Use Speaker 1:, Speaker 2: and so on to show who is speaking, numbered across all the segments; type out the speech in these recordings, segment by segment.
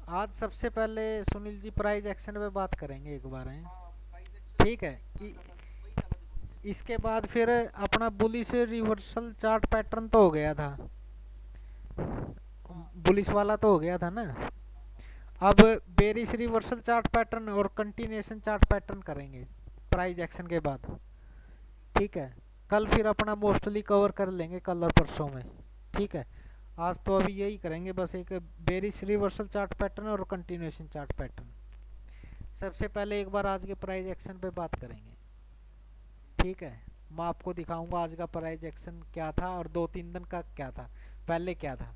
Speaker 1: आज सबसे पहले सुनील जी प्राइज एक्शन पे बात करेंगे एक बार हैं। ठीक है। इसके बाद फिर अपना बुलिश रिवर्सल चार्ट पैटर्न तो हो गया था। बुलिश वाला तो हो गया था ना। अब बेरिश रिवर्सल चार्ट पैटर्न और कंटिन्यूएशन चार्ट पैटर्न करेंगे प्राइज एक्शन के बाद। ठीक है। कल फिर अपना मोस्टली कवर कर लेंगे कल और परसों में। ठीक है। आज तो अभी यही करेंगे बस, एक बेरिश रिवर्सल चार्ट पैटर्न और कंटिन्यूएशन चार्ट पैटर्न। सबसे पहले एक बार आज के प्राइज एक्शन पे बात करेंगे। ठीक है। मैं आपको दिखाऊंगा आज का प्राइज एक्शन क्या था और 2-3 दिन का क्या था, पहले क्या था।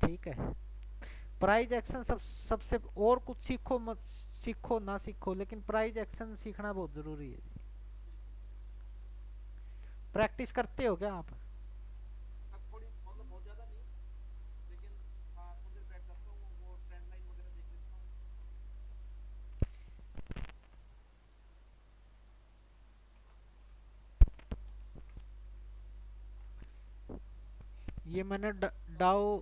Speaker 1: ठीक है। प्राइज एक्शन सबसे और कुछ सीखो मत सीखो ना सीखो, लेकिन प्राइज एक्शन सीखना बहुत जरूरी है जी। प्रैक्टिस करते हो क्या आप? ये मैंने डाउ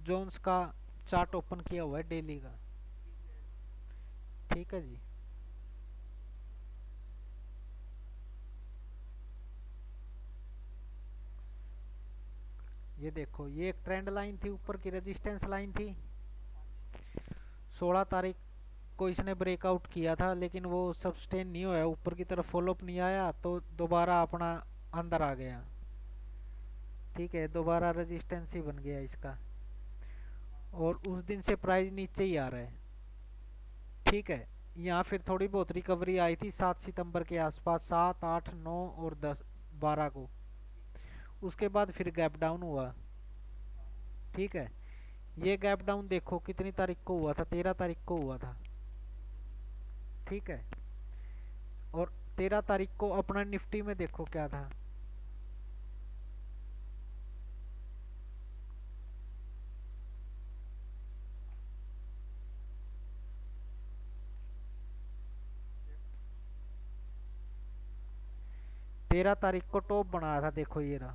Speaker 1: जोन्स का चार्ट ओपन किया हुआ है डेली का। ठीक है जी। ये देखो, ये एक ट्रेंड लाइन थी, ऊपर की रेजिस्टेंस लाइन थी। 16 तारीख को इसने ब्रेकआउट किया था, लेकिन वो सस्टेन नहीं हुआ, ऊपर की तरफ फॉलोअप नहीं आया, तो दोबारा अपना अंदर आ गया। ठीक है, दोबारा रेजिस्टेंस ही बन गया इसका। और उस दिन से प्राइस नीचे ही आ रहा है। ठीक है। यहाँ फिर थोड़ी बहुत रिकवरी आई थी 7 सितंबर के आसपास, 7, 8, 9 और 10, 12 को। उसके बाद फिर गैप डाउन हुआ। ठीक है। ये गैप डाउन देखो कितनी तारीख को हुआ था, 13 तारीख को हुआ था। ठीक है। और 13 तारीख को अपना निफ्टी में देखो क्या था। 13 तारीख को टॉप बनाया था, देखो ये रहा।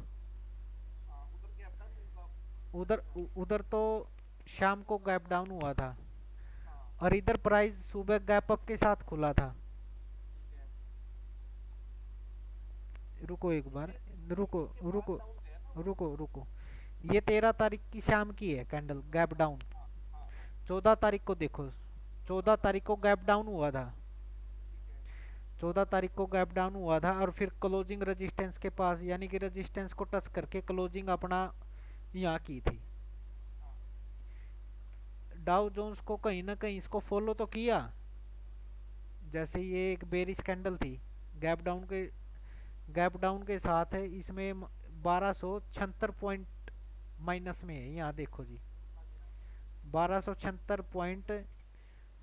Speaker 1: उधर तो शाम को गैप डाउन हुआ था। और इधर प्राइस सुबह गैप अप के साथ खुला था। रुको एक बार, रुको रुको रुको रुको। ये 13 तारीख की शाम की है कैंडल गैप डाउन। 14 तारीख को देखो, 14 तारीख को गैप डाउन हुआ था। 14 तारीख को गैप डाउन हुआ था और फिर क्लोजिंग रेजिस्टेंस के पास, यानी कि रेजिस्टेंस को टच करके क्लोजिंग अपना यहाँ की थी। डाउ जोन्स को कहीं ना कहीं इसको फॉलो तो किया। जैसे ये एक बेरिश कैंडल थी, गैप डाउन के गैप डाउन के साथ है, इसमें 1276 माइनस में है, यहाँ देखो जी। 1276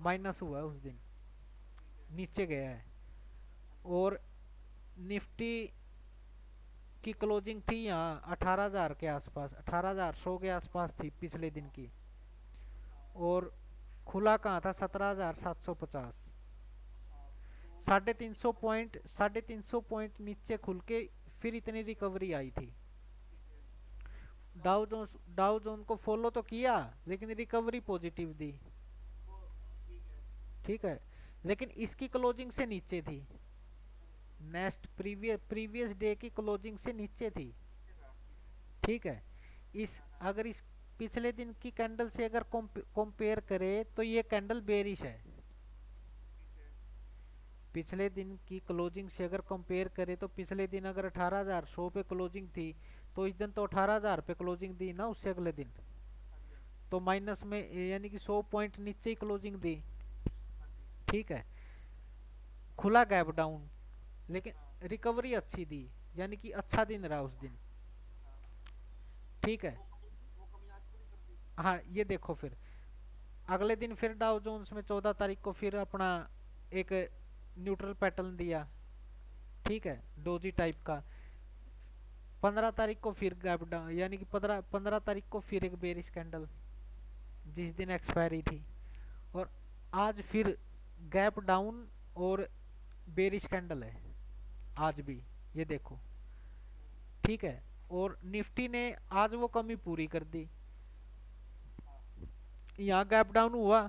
Speaker 1: माइनस हुआ है उस दिन, नीचे गया है। और निफ्टी की क्लोजिंग थी यहाँ 18,000 के आसपास, 18,100 के आसपास थी पिछले दिन की। और खुला कहाँ था, 17,750। 350 पॉइंट नीचे खुल के फिर इतनी रिकवरी आई थी। डाउ जोन को फॉलो तो किया, लेकिन रिकवरी पॉजिटिव दी। ठीक है। लेकिन इसकी क्लोजिंग से नीचे थी, नेक्स्ट प्रीवियस डे की क्लोजिंग से नीचे थी। ठीक है। इस अगर इस पिछले दिन की कैंडल से अगर कंपेयर करे तो ये कैंडल बेरिश है। पिछले दिन की क्लोजिंग से अगर कंपेयर करें तो पिछले दिन अगर 18,100 पे क्लोजिंग थी, तो इस दिन तो 18,000 पे क्लोजिंग दी ना उससे अगले दिन। तो माइनस में, यानी कि 100 पॉइंट नीचे ही क्लोजिंग दी। ठीक है। खुला गैप डाउन, लेकिन रिकवरी अच्छी दी, यानी कि अच्छा दिन रहा उस दिन। ठीक है। हाँ, ये देखो फिर अगले दिन फिर डाउ जोन्स में 14 तारीख को फिर अपना एक न्यूट्रल पैटर्न दिया। ठीक है, डोजी टाइप का। 15 तारीख को फिर गैप डाउन, यानी कि 15 तारीख को फिर एक बेरिश कैंडल जिस दिन एक्सपायरी थी। और आज फिर गैप डाउन और बेरिश कैंडल है आज भी, ये देखो। ठीक है। और निफ्टी ने आज वो कमी पूरी कर दी। यहाँ गैप डाउन हुआ,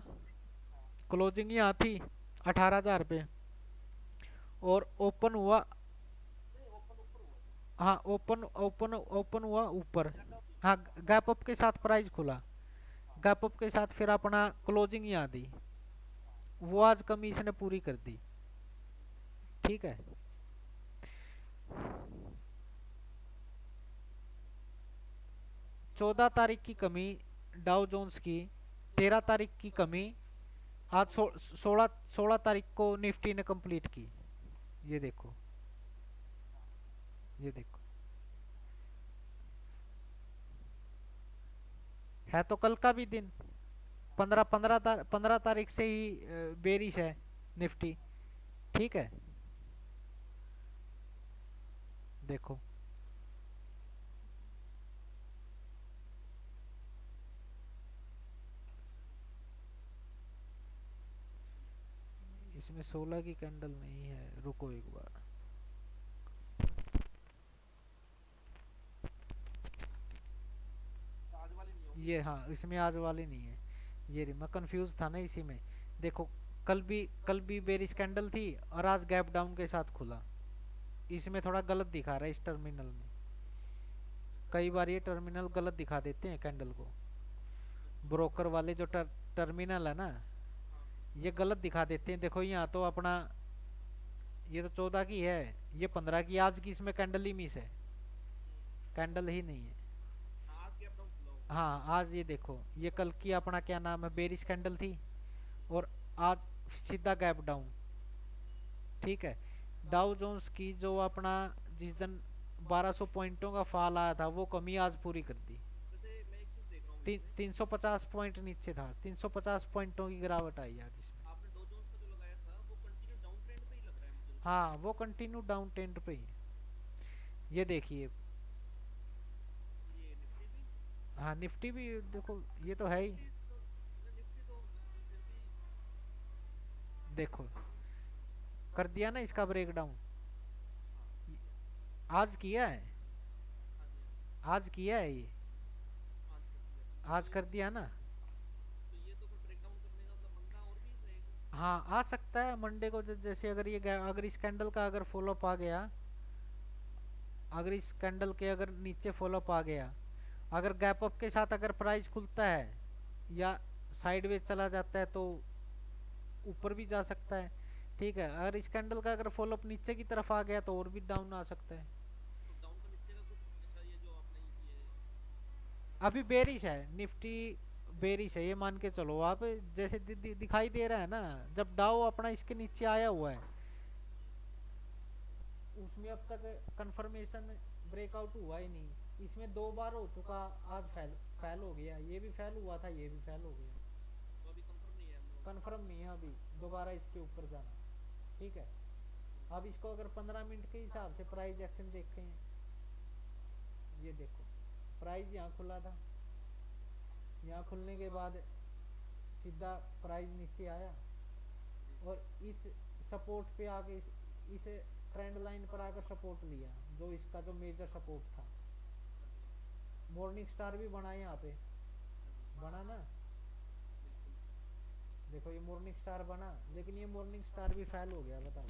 Speaker 1: क्लोजिंग यहाँ थी 18,000 पे, और ओपन हुआ। हाँ, ओपन ओपन ओपन हुआ ऊपर। हाँ, गैप अप के साथ प्राइस खुला, गैप अप के साथ फिर अपना क्लोजिंग यहाँ दी, वो आज कमी इसने पूरी कर दी। ठीक है। 14 तारीख की कमी डाउ जोन्स की, 13 तारीख की कमी आज 16 तारीख को निफ्टी ने कंप्लीट की। ये देखो, ये देखो, है तो कल का भी दिन। 15 तारीख से ही बेरिश है निफ्टी। ठीक है, देखो। इसमें 16 की कैंडल नहीं है, रुको एक बार। ये हाँ, इसमें आज वाली नहीं है। ये रही, मैं कंफ्यूज था ना इसी में। देखो, कल भी बेरिश कैंडल थी और आज गैप डाउन के साथ खुला। इसमें थोड़ा गलत दिखा रहा है इस टर्मिनल में। कई बार ये टर्मिनल गलत दिखा देते हैं कैंडल को, ब्रोकर वाले जो टर्मिनल है ना, ये गलत दिखा देते हैं। देखो यहाँ तो अपना, ये तो 14 की है, ये 15 की। आज की इसमें कैंडल ही मिस है, कैंडल ही नहीं है। हाँ, आज ये देखो, ये कल की अपना क्या नाम है, बेरिश कैंडल थी, और आज सीधा गैप डाउन। ठीक है। डाउ जोन्स की जो अपना जिस दिन 1200 पॉइंटों का फॉल आया था, वो कमी आज पूरी कर दी। 350 पॉइंट नीचे था, 350 पॉइंटों की गिरावट आई आज इसमें। हाँ, वो कंटिन्यू डाउन ट्रेंड पे ही है। ये देखिए। हाँ, निफ्टी भी देखो, ये तो है ही। देखो, कर दिया ना इसका ब्रेकडाउन। आज किया है, आज किया है ये, आज कर दिया ना। हाँ, आ सकता है मंडे को, जैसे अगर ये अगर इस कैंडल का अगर फॉलोअप आ गया, अगर इस कैंडल के अगर नीचे फॉलोअप आ गया, अगर गैप अप के साथ अगर प्राइस खुलता है या साइडवेज चला जाता है, तो ऊपर भी जा सकता है। ठीक है। अगर इस कैंडल का अगर फॉलोअप नीचे की तरफ आ गया तो और भी डाउन आ सकता है। अभी बेरिश है निफ्टी, बेरिश है, ये मान के चलो आप। जैसे दिखाई दे रहा है ना, जब डाउ अपना इसके नीचे आया हुआ है, उसमें अब तक कंफर्मेशन ब्रेकआउट हुआ ही नहीं। इसमें 2 बार हो चुका, आज फेल फेल हो गया, ये भी फेल हुआ था, ये भी फेल हो गया। कंफर्म नहीं है अभी दोबारा इसके ऊपर जाना। ठीक है। अब इसको अगर 15 मिनट के हिसाब से प्राइस एक्शन देखें, ये देखो, प्राइस यहाँ खुला था, यहाँ खुलने के बाद सीधा प्राइस नीचे आया, और इस सपोर्ट पे आके इस ट्रेंड लाइन पर आकर सपोर्ट लिया, जो इसका जो मेजर सपोर्ट था। मॉर्निंग स्टार भी बना यहाँ पे, बना ना। देखो, ये मॉर्निंग स्टार बना, लेकिन ये मॉर्निंग स्टार भी फेल हो गया, बताओ।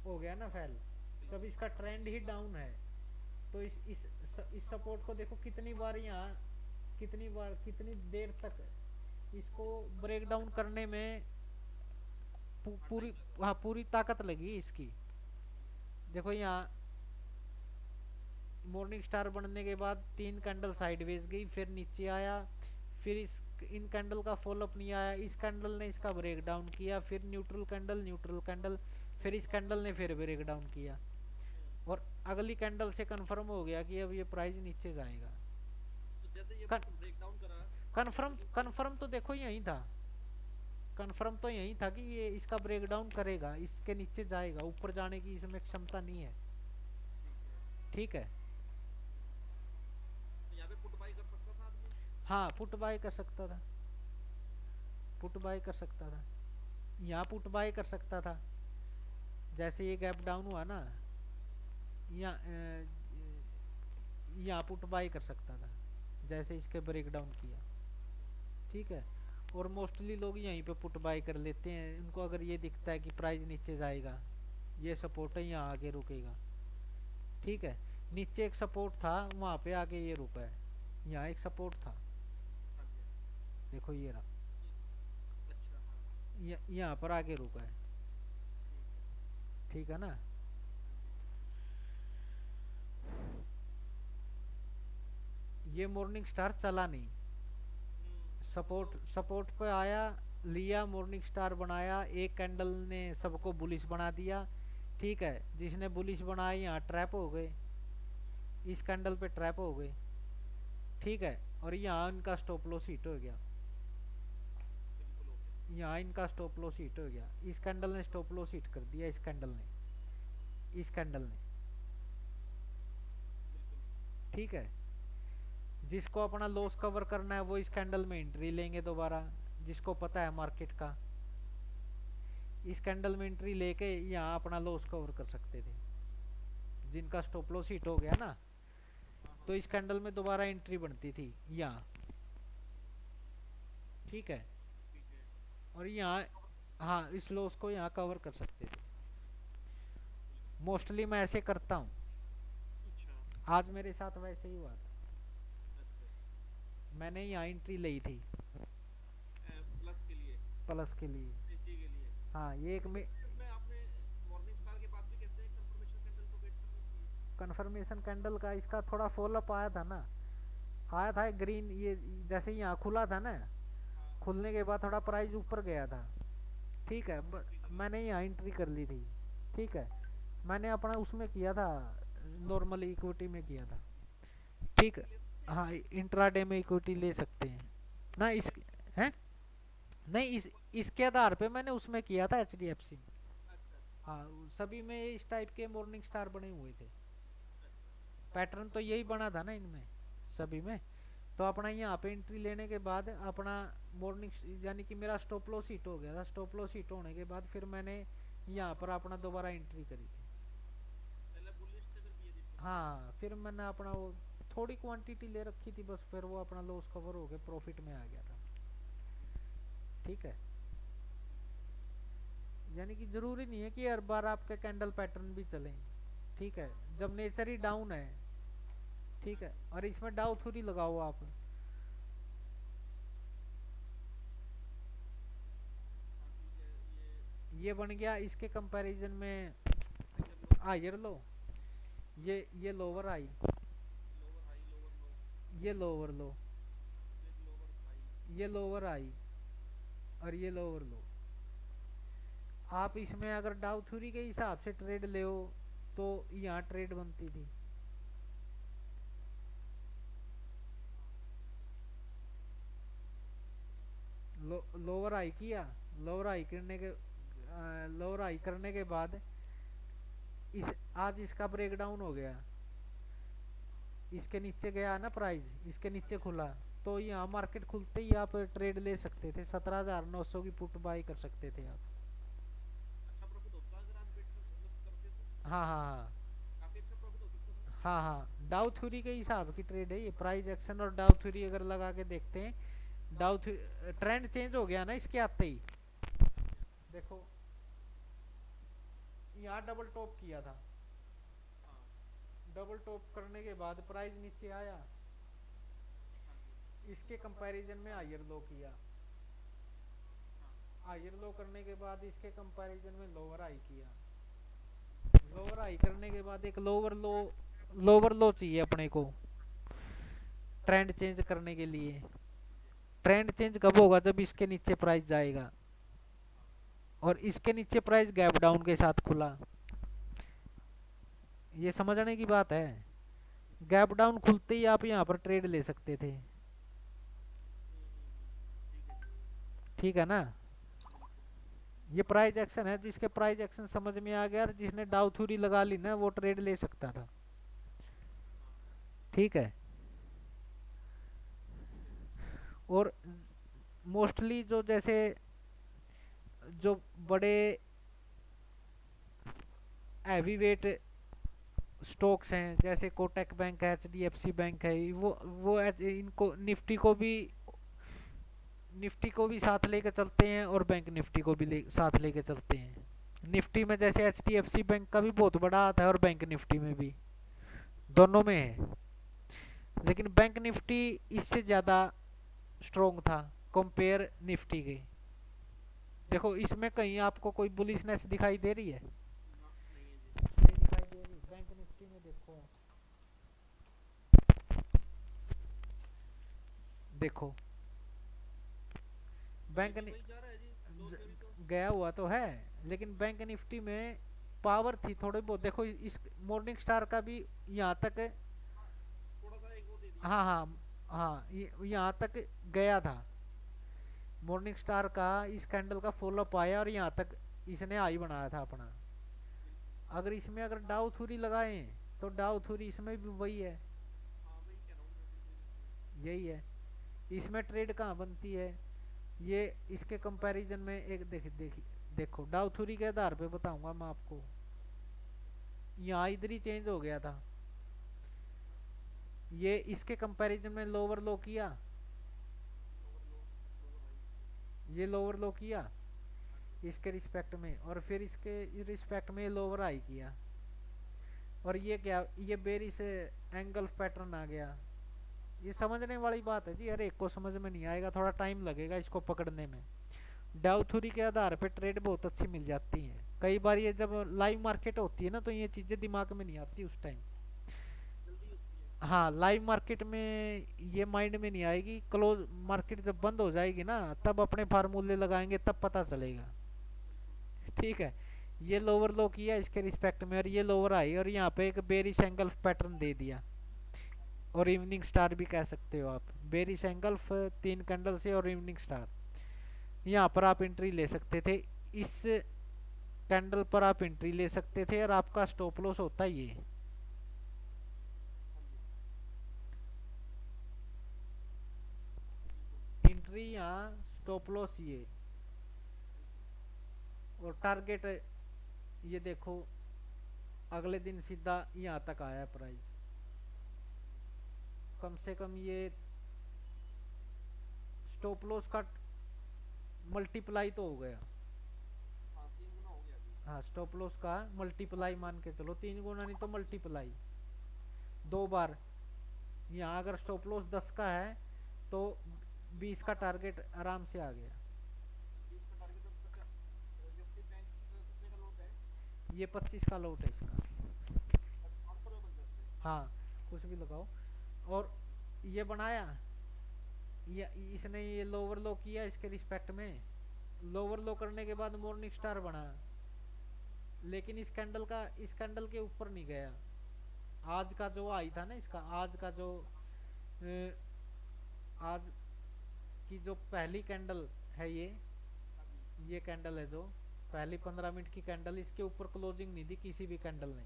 Speaker 1: हो गया ना फेल, जब इसका ट्रेंड ही डाउन है। तो इस सपोर्ट को देखो कितनी बार यहाँ, कितनी बार, कितनी देर तक इसको ब्रेक डाउन करने में पूरी, हाँ, पूरी ताकत लगी इसकी। देखो यहाँ मॉर्निंग स्टार बनने के बाद 3 कैंडल साइडवेज गई, फिर नीचे आया, फिर इस इन कैंडल का फॉलोअप नहीं आया, इस कैंडल ने इसका ब्रेक डाउन किया, फिर न्यूट्रल कैंडल, न्यूट्रल कैंडल, फिर इस कैंडल ने फिर ब्रेक डाउन किया, और अगली कैंडल से कंफर्म हो गया कि अब ये प्राइस नीचे जाएगा। कंफर्म कंफर्म तो देखो यही था, कंफर्म तो यही था कि ये इसका ब्रेकडाउन करेगा, इसके नीचे जाएगा, ऊपर जाने की इसमें क्षमता नहीं है। ठीक है। हाँ, पुट बाय कर सकता था, पुट बाय कर सकता था, यहाँ पुट बाय कर सकता था। जैसे ये गैप डाउन हुआ ना, यहाँ यहाँ पुट बाय कर सकता था, जैसे इसके ब्रेक डाउन किया। ठीक है, और मोस्टली लोग यहीं पे पुट बाय कर लेते हैं, उनको अगर ये दिखता है कि प्राइस नीचे जाएगा, ये सपोर्ट है, यहाँ आगे रुकेगा। ठीक है, नीचे एक सपोर्ट था, वहाँ पे आके ये रुका है, यहाँ एक सपोर्ट था, देखो ये रहा, यहाँ पर आगे रुका है। ठीक है ना। ये मॉर्निंग स्टार चला नहीं, सपोर्ट सपोर्ट पे आया, लिया, मॉर्निंग स्टार बनाया, एक कैंडल ने सबको बुलिश बना दिया। ठीक है, जिसने बुलिश बनाया यहाँ ट्रैप हो गए, इस कैंडल पे ट्रैप हो गए। ठीक है, और यहाँ इनका स्टॉप लॉस हिट हो गया, यहाँ इनका स्टॉप लॉस हिट हो गया, इस कैंडल ने स्टॉप लॉस हिट कर दिया, इस कैंडल ने, इस कैंडल ने। ठीक है, जिसको अपना लॉस कवर करना है वो इस कैंडल में एंट्री लेंगे दोबारा, जिसको पता है मार्केट का, इस कैंडल में एंट्री लेके यहाँ अपना लॉस कवर कर सकते थे। जिनका स्टॉप लॉस हिट हो गया ना, तो इस कैंडल में दोबारा एंट्री बनती थी यहाँ। ठीक है, और यहाँ, हाँ, इस लॉस को यहाँ कवर कर सकते थे। मोस्टली मैं ऐसे करता हूँ, आज मेरे साथ वैसे ही हुआ था। मैंने यहाँ एंट्री ली थी प्लस के लिए। हाँ, ये एक में कंफर्मेशन कैंडल का इसका थोड़ा फॉलोअप आया था ना, आया था ग्रीन, ये जैसे यहाँ खुला था ना, खुलने के बाद थोड़ा प्राइस ऊपर गया था। ठीक है, मैंने यहाँ एंट्री कर ली थी। ठीक है, मैंने अपना उसमें किया था, नॉर्मल इक्विटी में किया था। ठीक है, हाँ, इंट्राडे में इक्विटी ले सकते हैं ना इस, हैं, नहीं, इसके आधार पे मैंने उसमें किया था HDFC में। हाँ, सभी में इस टाइप के मॉर्निंग स्टार बने हुए थे, पैटर्न तो यही बना था ना इनमें सभी में। तो अपना यहाँ पे एंट्री लेने के बाद अपना मॉर्निंग, यानी कि मेरा स्टॉप लॉस हिट हो गया था, स्टॉप लॉस हिट होने के बाद फिर मैंने यहाँ पर अपना दोबारा एंट्री करी थी। हाँ, फिर मैंने अपना वो थोड़ी क्वांटिटी ले रखी थी बस, फिर वो अपना लॉस कवर हो गया, प्रॉफिट में आ गया था। ठीक है, यानी कि जरूरी नहीं है कि हर बार आपके कैंडल पैटर्न भी चलें। ठीक है, जब नेचर ही डाउन है, ठीक है, और इसमें डाउ थ्योरी लगाओ आप, ये बन गया इसके कंपैरिजन में हायर लो, ये लोअर हाई, ये लोअर लो, ये लोअर हाई, और ये लोअर लो। आप इसमें अगर डाउ थ्योरी के हिसाब से ट्रेड ले हो तो यहाँ ट्रेड बनती थी। लोअर हाई किया, लोअर हाई करने के, लोअर हाई करने के बाद इस, आज इसका ब्रेक डाउन हो गया, इसके नीचे गया ना प्राइस, इसके नीचे खुला, तो यहाँ मार्केट खुलते ही आप ट्रेड ले सकते थे, 17,900 की पुट बाई कर सकते थे आप। हाँ हाँ हाँ, हाँ हाँ, डाउ थ्योरी के हिसाब की ट्रेड है ये, प्राइस एक्शन और डाउ थ्योरी अगर लगा के देखते हैं, डाउ ट्रेंड चेंज हो गया ना इसके आते ही, देखो यहाँ डबल टॉप किया था, डबल टॉप करने के बाद प्राइस नीचे आया, इसके कंपैरिजन में हायर लो किया, हायर लो करने के बाद इसके कंपैरिजन में लोअर हाई किया, लोअर हाई करने के बाद एक लोअर लो, लोअर लो चाहिए अपने को ट्रेंड चेंज करने के लिए। ट्रेंड चेंज कब होगा, जब इसके नीचे प्राइस जाएगा, और इसके नीचे प्राइस गैप डाउन के साथ खुला, ये समझने की बात है। गैप डाउन खुलते ही आप यहाँ पर ट्रेड ले सकते थे। ठीक है ना, ये प्राइस एक्शन है, जिसके प्राइस एक्शन समझ में आ गया और जिसने डाउ थ्योरी लगा ली ना, वो ट्रेड ले सकता था। ठीक है, और मोस्टली जो जैसे जो बड़े हैवी वेट स्टॉक्स हैं जैसे कोटक बैंक है, एचडीएफसी बैंक है, वो इनको निफ्टी को भी साथ लेके चलते हैं और बैंक निफ्टी को भी साथ लेके चलते हैं। निफ्टी में जैसे एचडीएफसी बैंक का भी बहुत बड़ा हाथ है और बैंक निफ्टी में भी, दोनों में है। लेकिन बैंक निफ्टी इससे ज़्यादा स्ट्रोंग था कंपेयर निफ्टी के। देखो इसमें कहीं आपको कोई बुलिशनेस दिखाई दे रही है? नहीं दिखाई दे रही। बैंक निफ्टी में देखो, देखो बैंक गया हुआ तो है, लेकिन बैंक निफ्टी में पावर थी थोड़ी बहुत। देखो इस मॉर्निंग स्टार का भी यहाँ तक, हाँ हाँ हाँ, यहाँ तक गया था। मॉर्निंग स्टार का इस कैंडल का फॉलोअप आया और यहाँ तक इसने हाई बनाया था अपना। अगर इसमें अगर डाउ थ्योरी लगाएं तो डाउ थ्योरी इसमें भी वही है, यही है। इसमें ट्रेड कहाँ बनती है? ये इसके कंपैरिजन में एक देखो डाउ थ्योरी के आधार पे बताऊंगा मैं आपको। यहाँ इधर ही चेंज हो गया था। ये इसके कंपैरिजन में लोअर लो किया, ये लोअर लो किया इसके रिस्पेक्ट में, और फिर इसके रिस्पेक्ट में लोअर हाई किया। और ये क्या, ये बेरिश एंगल पैटर्न आ गया। ये समझने वाली बात है जी, हर एक को समझ में नहीं आएगा, थोड़ा टाइम लगेगा इसको पकड़ने में। डाउ थ्योरी के आधार पे ट्रेड बहुत अच्छी मिल जाती है। कई बार ये जब लाइव मार्केट होती है ना तो ये चीजें दिमाग में नहीं आती उस टाइम। हाँ, लाइव मार्केट में ये माइंड में नहीं आएगी। क्लोज मार्केट जब बंद हो जाएगी ना तब अपने फार्मूले लगाएंगे, तब पता चलेगा। ठीक है। ये लोअर लो किया इसके रिस्पेक्ट में और ये लोअर आई और यहाँ पे एक बेरिश एंगल पैटर्न दे दिया, और इवनिंग स्टार भी कह सकते हो आप। बेरिश एंगल 3 कैंडल से और इवनिंग स्टार, यहाँ पर आप एंट्री ले सकते थे। इस कैंडल पर आप एंट्री ले सकते थे और आपका स्टॉप लॉस होता ये। एंट्री यहाँ, स्टॉप लॉस ये, और टारगेट ये देखो अगले दिन सीधा यहाँ तक आया प्राइस। कम से कम ये स्टॉप लॉस का मल्टीप्लाई तो हो गया। हाँ, स्टॉप लॉस का मल्टीप्लाई मान के चलो, 3 गुना नहीं तो मल्टीप्लाई 2 बार। यहाँ अगर स्टॉप लॉस 10 का है तो 20 का टारगेट आराम से आ गया। ये 25 का लोट है इसका। हाँ, कुछ भी लगाओ। और ये बनाया, ये इसने ये लोअर लो किया इसके रिस्पेक्ट में। लोअर लो करने के बाद मॉर्निंग स्टार बना, लेकिन इस कैंडल के ऊपर नहीं गया। आज का जो आई था ना इसका, आज का जो आज की जो पहली कैंडल है, ये कैंडल है जो पहली 15 मिनट की कैंडल, इसके ऊपर क्लोजिंग नहीं दी किसी भी कैंडल ने।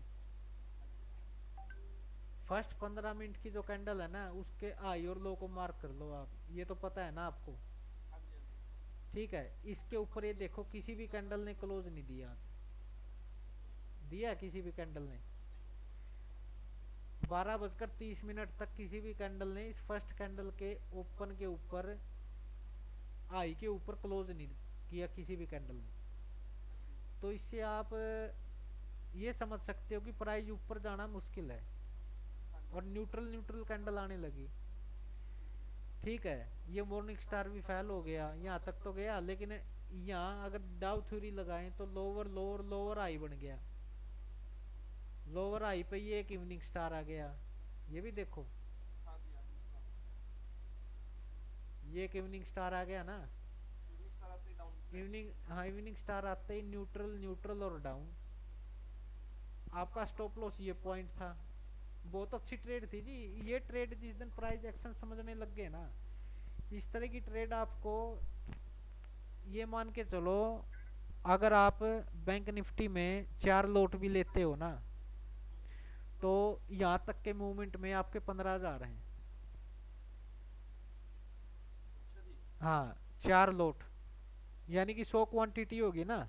Speaker 1: फर्स्ट 15 मिनट की जो कैंडल है ना उसके हाई और लो को मार्क कर लो आप, ये तो पता है ना आपको। ठीक है, इसके ऊपर ये देखो किसी भी कैंडल ने क्लोज नहीं दिया आज, दिया किसी भी कैंडल ने? 12:30 तक किसी भी कैंडल ने इस फर्स्ट कैंडल के ओपन के ऊपर, आई के ऊपर क्लोज नहीं किया किसी भी कैंडल ने। तो इससे आप ये समझ सकते हो कि प्राइस ऊपर जाना मुश्किल है, और न्यूट्रल न्यूट्रल कैंडल आने लगी। ठीक है, ये मॉर्निंग स्टार भी फेल हो गया, यहाँ तक तो गया, लेकिन यहाँ अगर डाउ थ्योरी लगाएं तो लोअर लोअर लोअर हाई बन गया। लोअर हाई पे ये एक इवनिंग स्टार आ गया, ये भी देखो, ये एक इवनिंग स्टार आ गया ना। इवनिंग, हाँ, इवनिंग स्टार आते ही न्यूट्रल न्यूट्रल और डाउन। आपका स्टॉप लॉस ये पॉइंट था। बहुत अच्छी ट्रेड थी जी ये ट्रेड। जिस दिन प्राइस एक्शन समझने लग गए ना, इस तरह की ट्रेड आपको, ये मान के चलो अगर आप बैंक निफ्टी में 4 लोट भी लेते हो ना तो यहाँ तक के मूवमेंट में आपके 15,000 हैं। हाँ, 4 लोट यानी कि 100 क्वांटिटी होगी ना,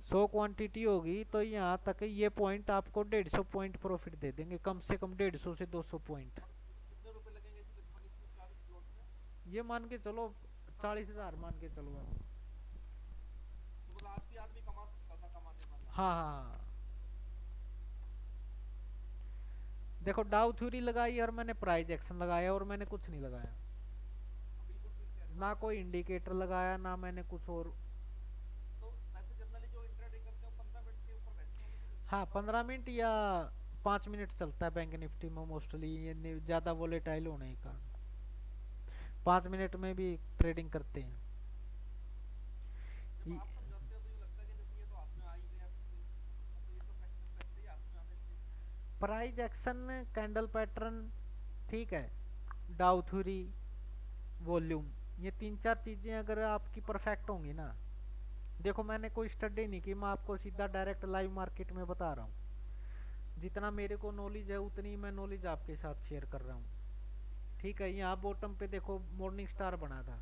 Speaker 1: 100 क्वांटिटी होगी तो यहाँ तक ये पॉइंट आपको 150 पॉइंट प्रॉफिट दे देंगे, कम से कम 150 से 200 पॉइंट। ये मान के चलो 40,000 मान के चलो आप। हाँ हाँ हाँ। देखो डाउ थ्योरी लगाई और मैंने प्राइस एक्शन लगाया और मैंने कुछ नहीं लगाया, ना कोई इंडिकेटर लगाया ना मैंने कुछ और। हाँ 15 मिनट या 5 मिनट चलता है बैंक निफ्टी में मोस्टली, ये ज़्यादा वोलेटाइल होने का 5 मिनट में भी ट्रेडिंग करते हैं। प्राइस एक्शन, कैंडल पैटर्न, ठीक है, डाउ थ्योरी, वॉल्यूम, ये तीन चार चीजें अगर आपकी परफेक्ट होंगी ना, देखो मैंने कोई स्टडी नहीं की, मैं आपको सीधा डायरेक्ट लाइव मार्केट में बता रहा हूँ, जितना मेरे को नॉलेज है उतनी मैं नॉलेज आपके साथ शेयर कर रहा हूँ। ठीक है, यहाँ बॉटम पे देखो मॉर्निंग स्टार बना था,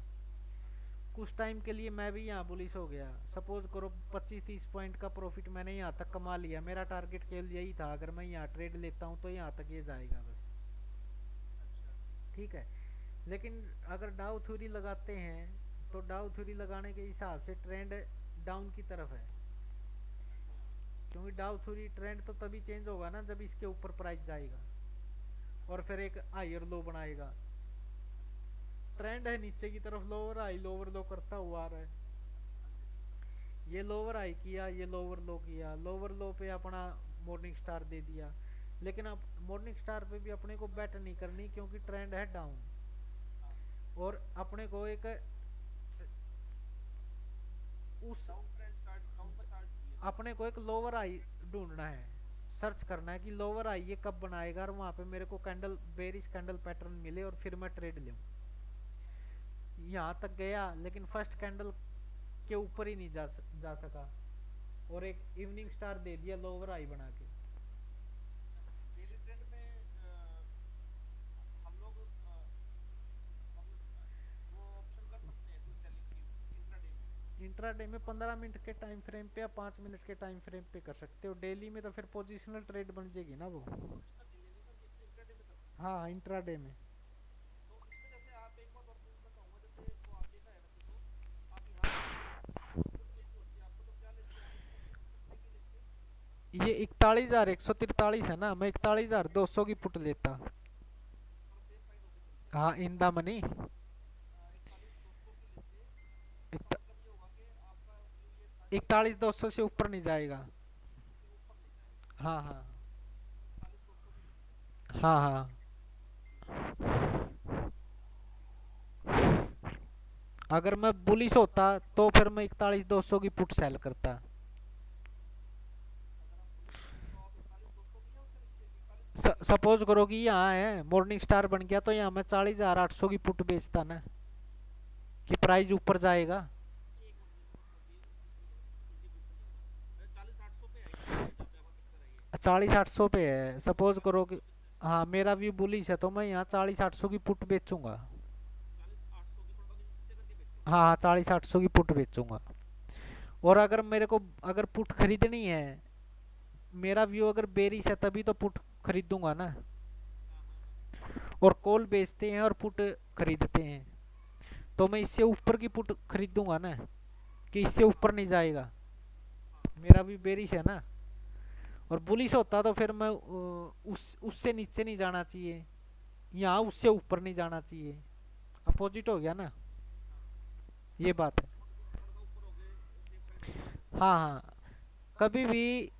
Speaker 1: कुछ टाइम के लिए मैं भी यहाँ बुलिश हो गया, सपोज करो 25-30 पॉइंट का प्रॉफिट मैंने यहाँ तक कमा लिया, मेरा टारगेट केवल यही था अगर मैं यहाँ ट्रेड लेता हूँ तो यहाँ तक ये जाएगा बस। ठीक है, लेकिन अगर डाउ थ्योरी लगाते हैं तो डाउ थ्योरी लगाने के हिसाब से ट्रेंड डाउन की तरफ है, क्योंकि डाउ थ्योरी ट्रेंड तो तभी चेंज होगा ना जब इसके ऊपर प्राइस जाएगा और फिर एक हायर लो बनाएगा। ट्रेंड है नीचे की तरफ, लोअर हाई लोअर लो करता हुआ आ रहा है, ये लोअर हाई किया, ये लोअर लो किया, लोअर लो पे अपना मॉर्निंग स्टार दे दिया, लेकिन अब मॉर्निंग स्टार पे भी अपने को बेट नहीं करनी क्योंकि ट्रेंड है डाउन, और अपने को एक उस अपने को एक लोअर हाई ढूंढना है, सर्च करना है कि लोअर हाई ये कब बनाएगा और वहां पे मेरे को कैंडल बेरिश कैंडल पैटर्न मिले और फिर मैं ट्रेड लूं। यहाँ तक गया लेकिन फर्स्ट कैंडल के ऊपर ही नहीं जा सका और एक इवनिंग स्टार दे दिया लोअर हाई बना के। इंट्राडे में 15 मिनट के टाइम फ्रेम पे या 5 मिनट के टाइम फ्रेम पे कर सकते हो, डेली में तो फिर पोजिशनल ट्रेड बन जाएगी ना वो। हाँ इंट्राडे में। ये 41,143 है ना, मैं 41,200 की पुट लेता। हाँ इन द मनी। 41,200 से ऊपर नहीं जाएगा। हाँ हाँ हाँ हाँ। अगर मैं बुलिश होता तो फिर मैं 41,200 की पुट सेल करता। सपोज करो कि यहाँ है मॉर्निंग स्टार बन गया तो यहाँ मैं 40,800 की पुट बेचता ना, कि प्राइस ऊपर जाएगा। 40,800 पे है सपोज करो कि, हाँ मेरा भी बुलिश है तो मैं यहाँ 40,800 की पुट बेचूंगा। हाँ हाँ 40,800 की पुट बेचूंगा। और अगर मेरे को अगर पुट खरीदनी है, मेरा व्यू अगर बेरिश है तभी तो पुट खरीदूंगा ना, और कॉल बेचते हैं और पुट खरीदते हैं, तो मैं इससे ऊपर की पुट खरीदूंगा ना कि इससे ऊपर नहीं जाएगा, मेरा भी बेरिश है ना। और बुलिश होता तो फिर मैं उससे नीचे नहीं जाना चाहिए, यहाँ उससे ऊपर नहीं जाना चाहिए, अपोजिट हो गया ना, ये बात है। हाँ हाँ, कभी भी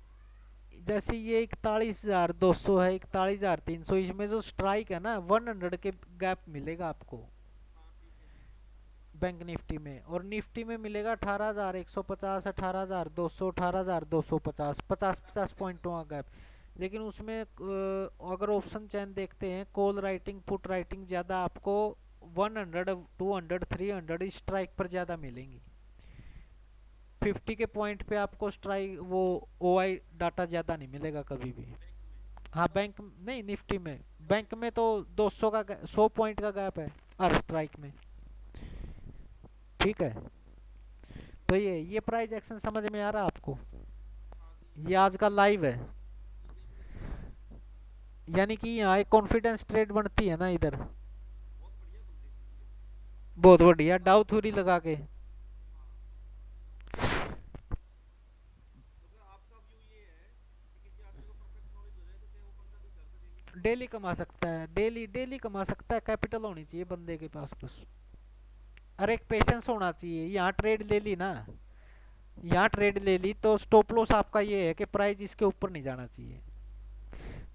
Speaker 1: जैसे ये 41,200 है, 41,300, इसमें जो स्ट्राइक है ना 100 के गैप मिलेगा आपको बैंक निफ्टी में, और निफ्टी में मिलेगा 18,150, 18,200, 18,250, 50-50 पॉइंटों का गैप। लेकिन उसमें अगर ऑप्शन चैन देखते हैं, कॉल राइटिंग पुट राइटिंग ज़्यादा आपको 100, 200, 300 स्ट्राइक पर ज़्यादा मिलेंगी। 50 के पॉइंट पे आपको स्ट्राइक वो ओआई डाटा ज़्यादा नहीं मिलेगा कभी भी। हाँ बैंक नहीं, निफ्टी में, बैंक में तो 200 का 100 पॉइंट का गैप है हर स्ट्राइक में। ठीक है, तो ये प्राइस एक्शन समझ में आ रहा है आपको। ये आज का लाइव है। यानी कि यहाँ एक कॉन्फिडेंस ट्रेड बनती है ना इधर। बहुत बढ़िया डाउ थ्योरी लगा के। डेली कमा सकता है, डेली डेली कमा सकता है, कैपिटल होनी चाहिए बंदे के पास बस। अरे एक पेशेंस होना चाहिए। यहाँ ट्रेड ले ली ना, यहाँ ट्रेड ले ली तो स्टॉप लॉस आपका ये है कि प्राइस इसके ऊपर नहीं जाना चाहिए।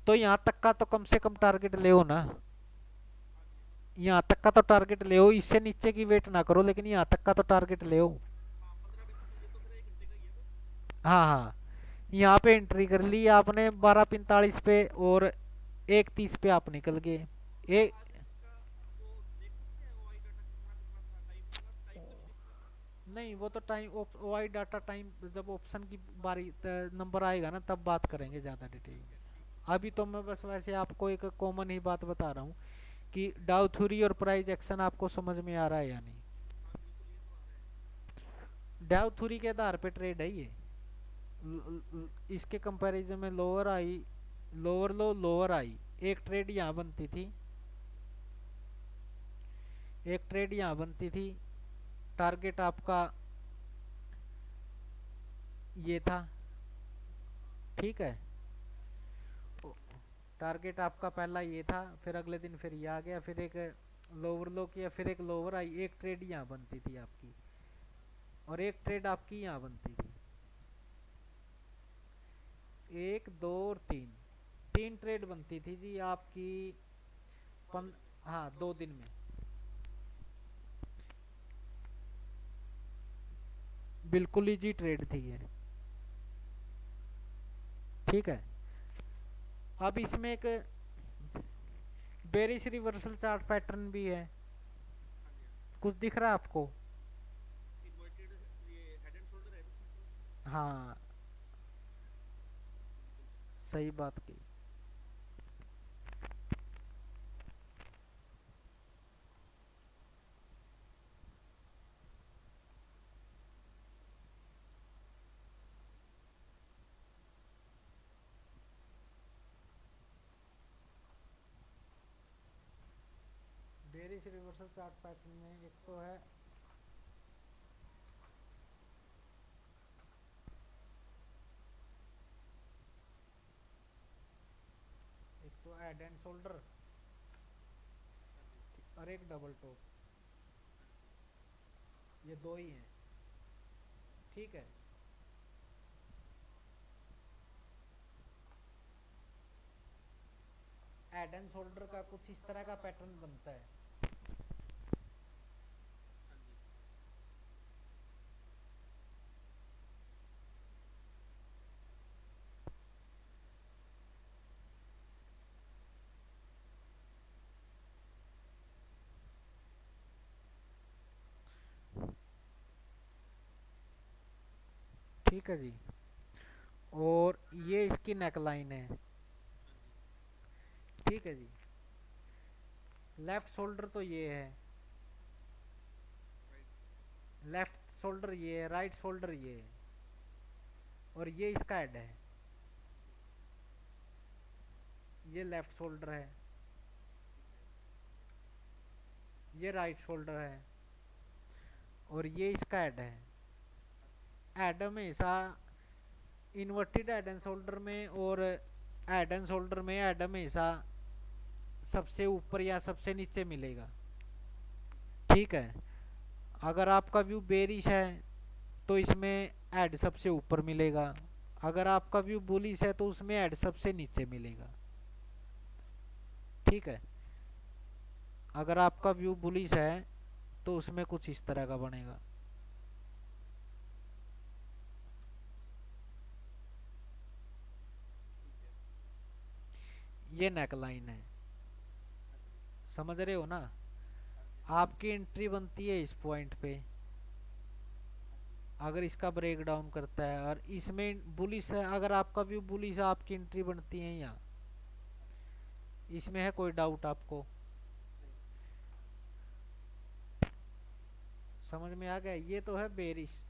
Speaker 1: तो यहाँ तक का तो कम से कम टारगेट ले हो ना। यहाँ तक का तो टारगेट ले हो, इससे नीचे की वेट ना करो, लेकिन यहाँ तक का तो टारगेट ले हो। हाँ हाँ, यहाँ पे एंट्री कर ली आपने 12:45 पे, और 1:30 पे आप निकल गए। एक नहीं, वो तो टाइम ओआई डाटा टाइम, जब ऑप्शन की बारी नंबर आएगा ना तब बात करेंगे ज़्यादा डिटेल में। अभी तो मैं बस वैसे आपको एक कॉमन ही बात बता रहा हूँ कि डाउ थ्योरी और प्राइस एक्शन आपको समझ में आ रहा है या नहीं। डाउ थ्योरी के आधार पे ट्रेड है ये। इसके कंपैरिजन में लोअर आई, लोअर लो, लोअर आई, एक ट्रेड यहाँ बनती थी, एक ट्रेड यहाँ बनती थी। टारगेट आपका ये था, ठीक है। टारगेट आपका पहला ये था, फिर अगले दिन फिर ये आ गया, फिर एक लोअर लो किया, फिर एक लोअर आई, एक ट्रेड यहाँ बनती थी आपकी, और एक ट्रेड आपकी यहाँ बनती थी। एक दो और तीन, तीन ट्रेड बनती थी जी आपकी। पन, हाँ 2 दिन में। बिल्कुल ही जी ट्रेड थी ये, ठीक है। अब इसमें एक बेरिश रिवर्सल चार्ट पैटर्न भी है, कुछ दिख रहा है आपको? हाँ, सही बात की। बेरिश रिवर्सल चार्ट पैटर्न में एक तो है, एक तो हेड एंड शोल्डर, और एक डबल टॉप, ये दो ही हैं, ठीक है। हेड एंड शोल्डर का कुछ इस तरह का पैटर्न बनता है। ठीक है जी, और ये इसकी नेकलाइन है, ठीक है जी। लेफ्ट शोल्डर तो ये है, लेफ्ट शोल्डर ये है, राइट शोल्डर ये है, और ये इसका हेड है, ये लेफ्ट शोल्डर है, ये राइट शोल्डर है, और ये इसका हेड है। हेड हमेशा इन्वर्टेड हेड एंड शोल्डर में, और हेड एंड शोल्डर में हेड हमेशा सबसे ऊपर या सबसे नीचे मिलेगा, ठीक है। अगर आपका व्यू बेरिश है तो इसमें हेड सबसे ऊपर मिलेगा, अगर आपका व्यू बुलिश है तो उसमें हेड सबसे नीचे मिलेगा, ठीक है। अगर आपका व्यू बुलिश है तो उसमें कुछ इस तरह का बनेगा। ये नेकलाइन है, समझ रहे हो ना। आपकी एंट्री बनती है इस पॉइंट पे, अगर इसका ब्रेक डाउन करता है, और इसमें बुलिश है, अगर आपका व्यू बुलिश है आपकी एंट्री बनती है यहाँ। इसमें है कोई डाउट आपको? समझ में आ गया? ये तो है बेरिश,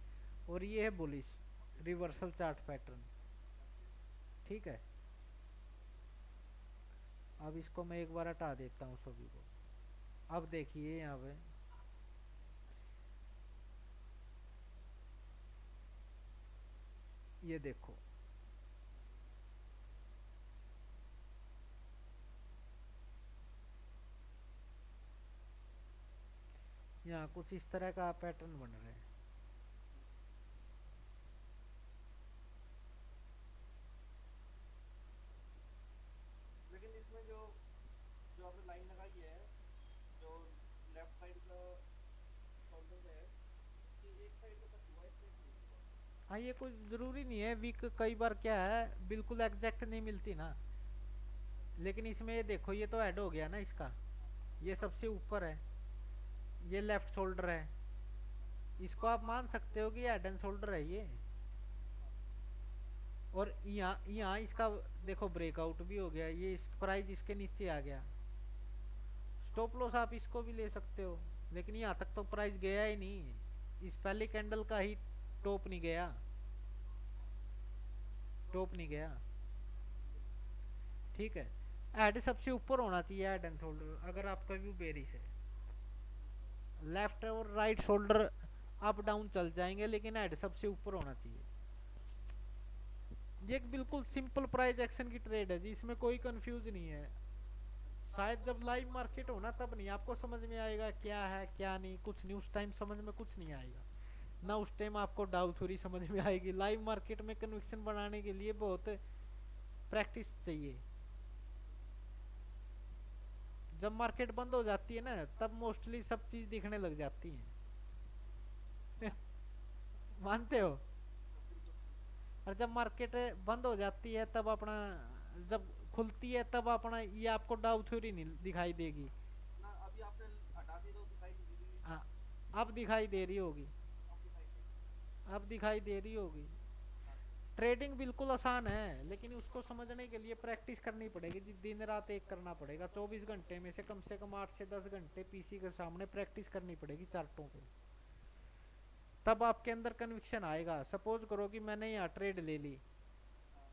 Speaker 1: और ये है बुलिश रिवर्सल चार्ट पैटर्न। ठीक है, अब इसको मैं एक बार हटा देता हूँ सभी को। अब देखिए यहाँ पे ये देखो, यहाँ कुछ इस तरह का पैटर्न बन रहा है।
Speaker 2: लेकिन इसमें जो जो आपने लाइन लगाई है, जो लेफ्ट साइड का शोल्डर है, कि एक साइड का टच हुआ, एक साइड नहीं हुआ।
Speaker 1: हाँ, ये कोई ज़रूरी नहीं है वीक, कई बार क्या है बिल्कुल एग्जैक्ट नहीं मिलती ना। लेकिन इसमें ये देखो, ये तो ऐड हो गया ना इसका, ये सबसे ऊपर है, ये लेफ्ट शोल्डर है, इसको आप मान सकते हो कि हेड एंड शोल्डर है ये। और यहाँ यहाँ इसका देखो ब्रेकआउट भी हो गया, ये इस प्राइस इसके नीचे आ गया। स्टॉप लॉस आप इसको भी ले सकते हो, लेकिन यहाँ तक तो प्राइस गया ही नहीं, इस पहली कैंडल का ही टॉप नहीं गया, टॉप नहीं गया। ठीक है, हेड सबसे ऊपर होना चाहिए, हेड एंड शोल्डर, अगर आपका व्यू बेरिश है। लेफ्ट और राइट शोल्डर अप डाउन चल जाएंगे, लेकिन हेड सबसे ऊपर होना चाहिए। ये एक बिल्कुल सिंपल प्राइस एक्शन की ट्रेड है जी, इसमें कोई कंफ्यूज नहीं है। शायद जब लाइव मार्केट हो ना तब नहीं आपको समझ में आएगा क्या है क्या नहीं, कुछ नहीं, उस टाइम समझ में कुछ नहीं आएगा ना, उस टाइम आपको डाउ थ्योरी समझ में आएगी। लाइव मार्केट में कन्विक्शन बनाने के लिए बहुत प्रैक्टिस चाहिए। जब मार्केट बंद हो जाती है ना तब मोस्टली सब चीज दिखने लग जाती है। मानते हो? और जब मार्केट बंद हो जाती है तब अपना, जब खुलती है तब अपना ये आपको डाउ थ्योरी नहीं दिखाई देगी।
Speaker 2: ना अभी आपने हटा दी तो दिखाई नहीं दे रही।
Speaker 1: हाँ, अब दिखाई दे रही होगी,
Speaker 2: अब दिखाई दे रही।
Speaker 1: अब दिखाई दे रही होगी।
Speaker 2: हाँ जी।
Speaker 1: ट्रेडिंग बिल्कुल आसान है, लेकिन उसको समझने के लिए प्रैक्टिस करनी पड़ेगी जी, दिन रात एक करना पड़ेगा। 24 घंटे में से कम 8 से 10 घंटे पीसी के सामने प्रैक्टिस करनी पड़ेगी चार्टों पे, तब आपके अंदर कन्विक्शन आएगा। सपोज करो कि मैंने यहाँ ट्रेड ले ली,
Speaker 2: हाँ।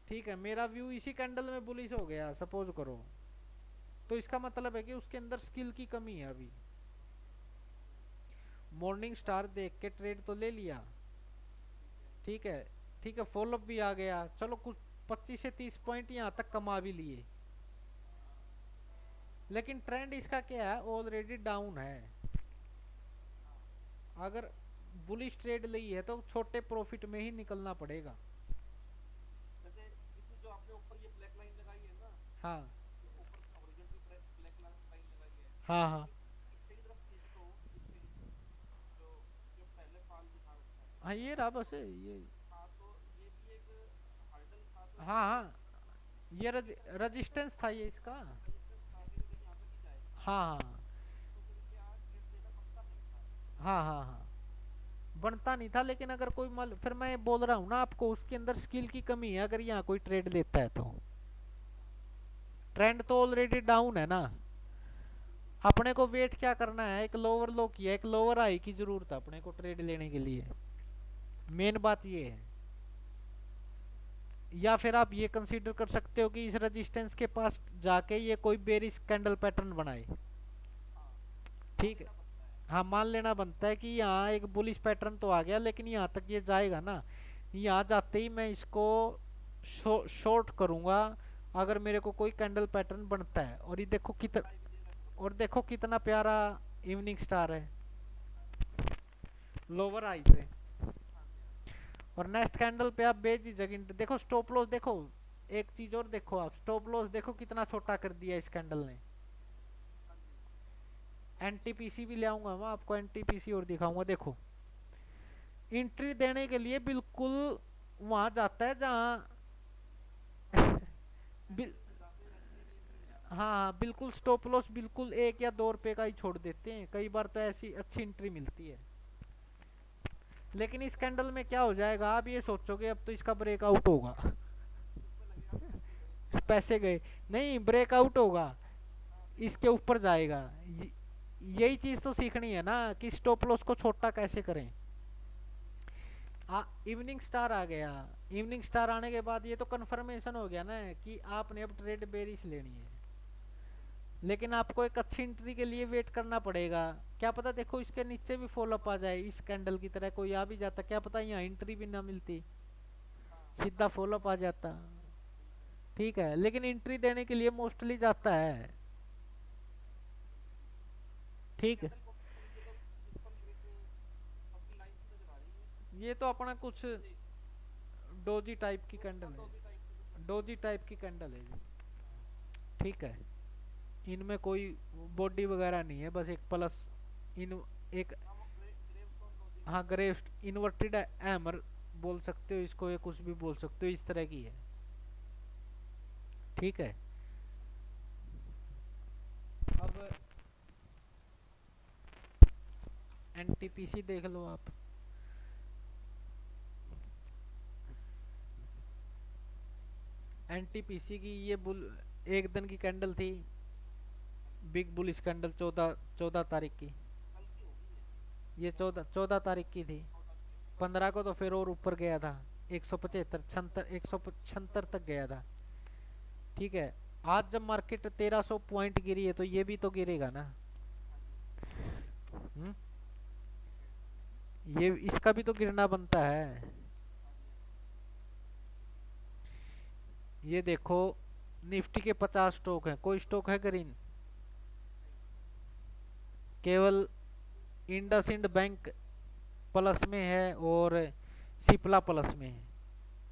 Speaker 1: ठीक है, मेरा व्यू इसी कैंडल में बुलिश हो गया सपोज करो, तो इसका मतलब है कि उसके अंदर स्किल की कमी है। अभी मॉर्निंग स्टार देख के ट्रेड तो ले लिया,
Speaker 2: ठीक है।
Speaker 1: ठीक है, ठीक है, फॉलोअप भी आ गया, चलो कुछ 25 से 30 पॉइंट यहाँ तक कमा भी लिए, लेकिन ट्रेंड इसका क्या है, ऑलरेडी डाउन है। अगर बुलिश ट्रेड ली है तो छोटे प्रॉफिट में ही निकलना पड़ेगा।
Speaker 2: जैसे इसमें जो आपने ऊपर ये ब्लैक लाइन लगाई है ना,
Speaker 1: हाँ
Speaker 2: जो ऊपर हॉरिजॉन्टल ब्लैक लाइन लगाई है,
Speaker 1: हाँ हाँ
Speaker 2: इसके पीछे की तरफ खींच तो पीछे की तरफ, जो जो पहले फाल दिखा रखा है।
Speaker 1: हाँ, ये रहा बस ये।
Speaker 2: हाँ, तो ये भी एक हर्डल था, तो
Speaker 1: हाँ
Speaker 2: इसको
Speaker 1: हाँ, ये रजिस्टेंस था ये इसका।
Speaker 2: रजिस्टेंस था कि भाई यहाँ तक ही जाएगा।
Speaker 1: हाँ हाँ
Speaker 2: तो फिर क्या ट्रेड लेना बनता नहीं था।
Speaker 1: हाँ हाँ हाँ, बनता नहीं था, लेकिन अगर कोई फिर मैं बोल रहा हूँ ना आपको, उसके अंदर स्किल की कमी है अगर यहाँ कोई ट्रेड लेता है तो। ट्रेंड तो ऑलरेडी डाउन है ना,
Speaker 2: बिल्कुल।
Speaker 1: अपने को वेट क्या करना है, एक लोअर लो की है, एक लोअर हाई की जरूरत है अपने को ट्रेड लेने के लिए, मेन बात ये है। या फिर आप ये कंसीडर कर सकते हो कि इस रेजिस्टेंस के पास जाके ये कोई बेरिश कैंडल पैटर्न बनाए,
Speaker 2: हाँ, मान
Speaker 1: ठीक है।
Speaker 2: लेना बनता है।
Speaker 1: हाँ, मान लेना बनता है कि यहाँ एक बुलिश पैटर्न तो आ गया, लेकिन यहाँ तक ये जाएगा ना, यहाँ जाते ही मैं इसको शॉर्ट करूंगा अगर मेरे को कोई कैंडल पैटर्न बनता है। और ये देखो कितना,
Speaker 2: दिखाई भी देगा
Speaker 1: और
Speaker 2: प्रॉफिट।
Speaker 1: देखो कितना प्यारा इवनिंग स्टार है
Speaker 2: हाँ जी।
Speaker 1: लोअर आई पे।
Speaker 2: हाँ जी। हाँ जी।
Speaker 1: और नेक्स्ट कैंडल पे आप बेझिझक देखो स्टॉप लॉस देखो, एक चीज और देखो, आप स्टॉप लॉस देखो कितना छोटा कर दिया इस कैंडल ने।
Speaker 2: हाँ जी।
Speaker 1: एनटीपीसी भी ले आऊंगा मैं आपको, एनटीपीसी और दिखाऊंगा, देखो एंट्री देने के लिए बिल्कुल वहां जाता है जहां बिल,
Speaker 2: एंट्री में जाते हैं, एंट्री में नहीं जाता।
Speaker 1: हाँ हाँ, बिल्कुल स्टॉप लॉस बिल्कुल 1 या 2 रुपए का ही छोड़ देते हैं, कई बार तो ऐसी अच्छी एंट्री मिलती है। लेकिन इस कैंडल में क्या हो जाएगा, आप ये सोचोगे अब तो इसका ब्रेकआउट होगा।
Speaker 2: उसमें लगेगा पैसे गए।
Speaker 1: पैसे गए, नहीं, ब्रेकआउट होगा,
Speaker 2: हाँ,
Speaker 1: इसके ऊपर जाएगा। यही चीज तो सीखनी है ना कि स्टॉप लॉस को छोटा कैसे करें। इवनिंग स्टार आ गया। इवनिंग स्टार आने के बाद ये तो कंफर्मेशन हो गया ना कि आपने अब ट्रेड बेरिश लेनी है। लेकिन आपको एक अच्छी एंट्री के लिए वेट करना पड़ेगा। क्या पता देखो इसके नीचे भी फॉल अप आ जाए, इस कैंडल की तरह कोई आ भी जाता, क्या पता यहाँ एंट्री भी ना मिलती,
Speaker 2: हाँ
Speaker 1: सीधा फॉल अप आ जाता।
Speaker 2: बिल्कुल।
Speaker 1: ठीक है, लेकिन एंट्री देने के लिए मोस्टली जाता है।
Speaker 2: ये
Speaker 1: ठीक है,
Speaker 2: कैंडल कौन सी बनी? ये तो सिंपल एक अपनी लाइन सी नजर आ रही है।
Speaker 1: ये तो अपना कुछ
Speaker 2: जी।
Speaker 1: डोजी टाइप की
Speaker 2: हाँ
Speaker 1: कैंडल है।
Speaker 2: डॉगी टाइप की कुछ बनी है।
Speaker 1: डोजी टाइप की कैंडल है जी।
Speaker 2: हाँ
Speaker 1: ठीक है, इनमें कोई बॉडी वगैरह नहीं है, बस एक प्लस इन एक।
Speaker 2: हाँ वो ग्रेवस्टोन डॉगी
Speaker 1: हाँ,
Speaker 2: कहते हैं
Speaker 1: ग्रे
Speaker 2: उसको।
Speaker 1: इन्वर्टेड एमर बोल सकते हो इसको, या कुछ भी बोल सकते हो, इस तरह की है। ठीक है। अब एनटीपीसी देख लो आप। एनटीपीसी की ये बुल एक दिन की कैंडल थी,
Speaker 2: हाँ जी।
Speaker 1: बिग बुलिश कैंडल, 14 तारीख की।
Speaker 2: कल की होगी ये।
Speaker 1: ये 14 तारीख की थी।
Speaker 2: 14
Speaker 1: 15 को तो
Speaker 2: तारीख
Speaker 1: फिर और ऊपर गया था, एक सौ
Speaker 2: हाँ
Speaker 1: पचहत्तर छहत्तर 175 तक गया था। ठीक है, आज जब मार्केट 1300 पॉइंट गिरी है तो ये भी तो गिरेगा ना।
Speaker 2: हाँ जी।
Speaker 1: हम्म,
Speaker 2: ठीक है।
Speaker 1: ये इसका भी तो गिरना बनता है।
Speaker 2: हाँ जी हाँ जी।
Speaker 1: ये देखो, निफ्टी के 50 स्टॉक हैं, कोई स्टॉक है ग्रीन?
Speaker 2: नहीं।
Speaker 1: केवल इंडसइंड बैंक प्लस में है और सिप्ला प्लस में है,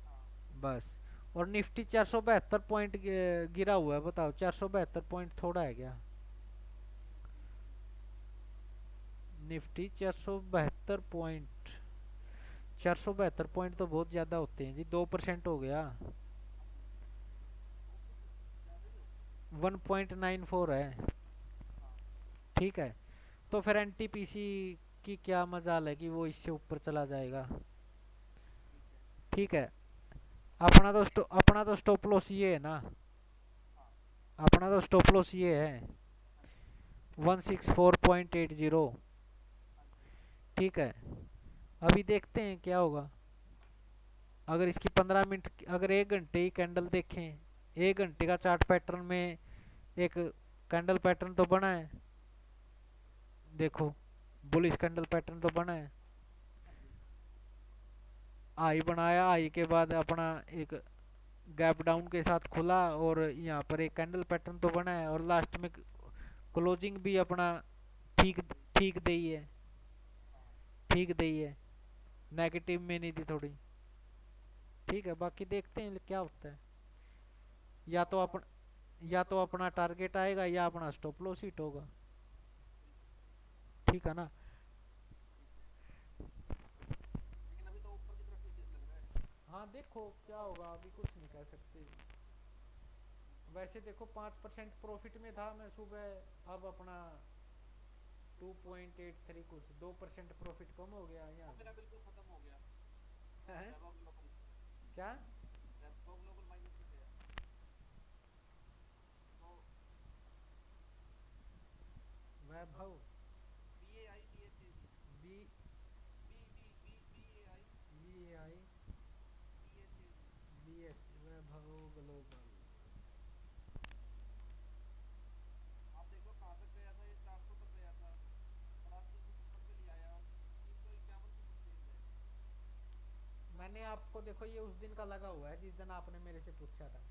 Speaker 2: हाँ
Speaker 1: बस। और निफ्टी 472 पॉइंट गिरा हुआ है, बताओ 472 पॉइंट थोड़ा है क्या?
Speaker 2: निफ्टी
Speaker 1: निफ्टी 472 पॉइंट, 472 पॉइंट तो बहुत ज़्यादा होते हैं जी, 2% हो गया।
Speaker 2: हाँ जी हाँ जी। वो कुछ ज़्यादा ही होते हैं।
Speaker 1: 1.94 है।
Speaker 2: हाँ
Speaker 1: ठीक है, तो फिर एनटीपीसी की क्या मजाल है कि वो इससे ऊपर चला जाएगा।
Speaker 2: ठीक है।
Speaker 1: ठीक है, अपना तो स्टॉप लॉस ये है ना,
Speaker 2: हाँ
Speaker 1: अपना तो स्टॉप लॉस ये है
Speaker 2: हाँ जी
Speaker 1: 164.80।
Speaker 2: हाँ जी
Speaker 1: ठीक है, अभी देखते हैं क्या होगा। अगर इसकी 15 मिनट, अगर 1 घंटे की कैंडल देखें, 1 घंटे का चार्ट पैटर्न में एक कैंडल पैटर्न तो बना है, देखो बुलिश कैंडल पैटर्न तो बना है।
Speaker 2: हाँ जी
Speaker 1: आई बनाया, आई के बाद अपना एक गैप डाउन के साथ खुला, और यहाँ पर एक कैंडल पैटर्न तो बना है, और लास्ट में क्लोजिंग भी अपना ठीक
Speaker 2: वही।
Speaker 1: ठीक दी है,
Speaker 2: हाँ
Speaker 1: ठीक दी है, नेगेटिव में नहीं दी थोड़ी। ठीक है, बाकी देखते हैं क्या होता है। या तो
Speaker 2: अपना
Speaker 1: अपन या तो
Speaker 2: प्रॉफिट
Speaker 1: अपना
Speaker 2: होगा तो
Speaker 1: टारगेट आएगा या अपना स्टॉप लॉस हिट होगा।
Speaker 2: बिल्कुल।
Speaker 1: ठीक है ना।
Speaker 2: ठीक है। लेकिन अभी तो ऊपर की तरफ ही लग रहा है।
Speaker 1: हाँ, देखो क्या होगा, अभी कुछ नहीं कह सकते। वैसे देखो 5% प्रॉफिट में था मैं सुबह, अब अपना 2.83, कुछ 2% प्रॉफिट कम हो गया
Speaker 2: वो
Speaker 1: यहाँ
Speaker 2: मेरा बिल्कुल खत्म हो गया।
Speaker 1: से। है
Speaker 2: रेबो ग्लोबल।
Speaker 1: क्या?
Speaker 2: रेबो ग्लोबल माइनस में गया। तो
Speaker 1: Vaibhav,
Speaker 2: B A I B H A G.
Speaker 1: B
Speaker 2: B B B B A I
Speaker 1: B I
Speaker 2: B H A G.
Speaker 1: B H, Vaibhav global.
Speaker 2: आप देख लो कहाँ तक गया था, ये 400 तक गया था और आज 356 पे ले आया और 351 की परचेज है।
Speaker 1: मैंने आपको देखो, ये उस दिन का लगा हुआ है जिस दिन आपने मेरे से पूछा था।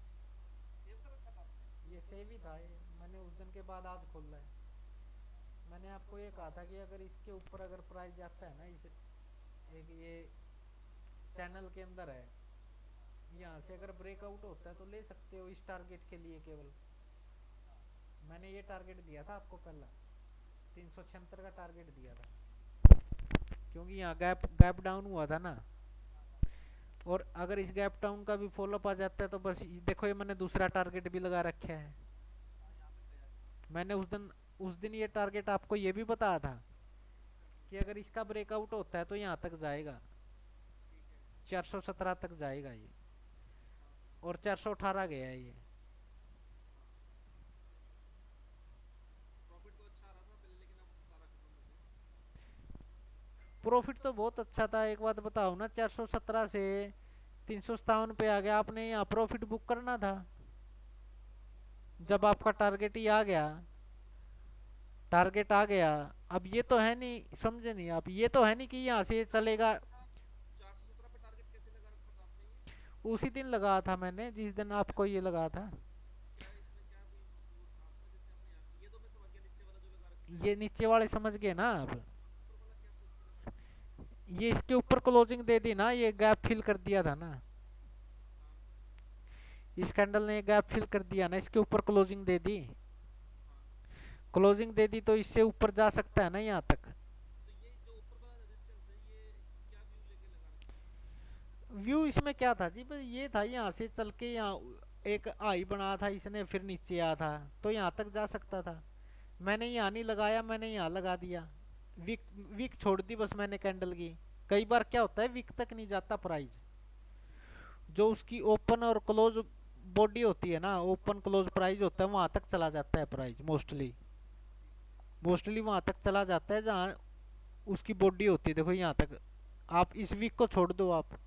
Speaker 2: सेव कर रखा था आपने?
Speaker 1: ये सेव ही था ये, मैंने उस दिन के बाद आज खोला है। मैंने
Speaker 2: तो
Speaker 1: आपको ये कहा था कि अगर इसके ऊपर अगर प्राइस जाता है ना, इस एक ये चैनल के अंदर है, यहाँ से अगर ब्रेकआउट होता है तो ले सकते हो इस टारगेट के लिए केवल।
Speaker 2: अच्छा।
Speaker 1: मैंने ये टारगेट दिया था आपको पहला, 376 का टारगेट दिया था, क्योंकि यहाँ गैप गैप डाउन हुआ था ना।
Speaker 2: हाँ हाँ
Speaker 1: और अगर इस गैप डाउन का भी फॉलोअप आ जाता है तो बस देखो, ये मैंने दूसरा टारगेट भी लगा रखा है।
Speaker 2: हाँ यहाँ तक गया है।
Speaker 1: मैंने उस दिन ये टारगेट आपको ये भी बताया था
Speaker 2: हाँ जी
Speaker 1: कि अगर इसका ब्रेकआउट होता है तो यहाँ तक जाएगा,
Speaker 2: ठीक है।
Speaker 1: 417 तक जाएगा ये,
Speaker 2: हाँ
Speaker 1: और 418 गया है ये।
Speaker 2: हाँ। प्रॉफिट तो अच्छा आ रहा था पहले लेकिन अब सारा खत्म हो गया।
Speaker 1: प्रॉफिट तो बहुत अच्छा था। एक बात बताओ ना, 417 से 357 पे आ गया, आपने यहाँ प्रॉफिट बुक करना था जब आपका टारगेट ही आ गया। टारगेट आ गया। अब ये तो है नहीं, समझे नहीं आप, ये तो है नहीं कि यहाँ से ये चलेगा।
Speaker 2: 417 पे टारगेट कैसे लगा रखा था आपने ये?
Speaker 1: उसी दिन लगाया था मैंने जिस दिन आपको ये लगा था।
Speaker 2: क्या इसमें क्या कोई वो था आपका, जैसे आपने यहाँ ये तो मैं समझ गया, नीचे वाला जो लगा रखा है।
Speaker 1: ये नीचे वाले समझ गए ना आप।
Speaker 2: ऊपर वाला क्या सोच के लगा रखा है?
Speaker 1: ये इसके ऊपर क्लोजिंग दे दी ना, ये गैप फिल कर दिया था ना।
Speaker 2: हाँ
Speaker 1: इस कैंडल ने गैप फिल कर दिया ना, इसके ऊपर क्लोजिंग दे दी।
Speaker 2: हाँ।
Speaker 1: क्लोजिंग दे दी तो इससे ऊपर जा सकता है ना यहाँ तक।
Speaker 2: तो ये जो ऊपर वाला रेजिस्टेंस है, ये क्या व्यू लेके लगा रखा है?
Speaker 1: व्यू इसमें क्या था जी, बस ये था यहाँ से चल के यहाँ एक हाई बना था इसने, फिर नीचे आया था तो यहाँ तक जा सकता था। मैंने यहाँ नहीं लगाया, मैंने यहाँ लगा दिया। वीक वीक छोड़ दी बस मैंने कैंडल की। कई बार क्या होता है, वीक तक नहीं जाता प्राइस। जो उसकी ओपन और क्लोज बॉडी होती है ना, ओपन क्लोज प्राइस होता है, वहां तक चला जाता है प्राइस मोस्टली। मोस्टली वहां तक चला जाता है जहाँ उसकी बॉडी होती है। देखो यहाँ तक, आप इस वीक को छोड़ दो, आप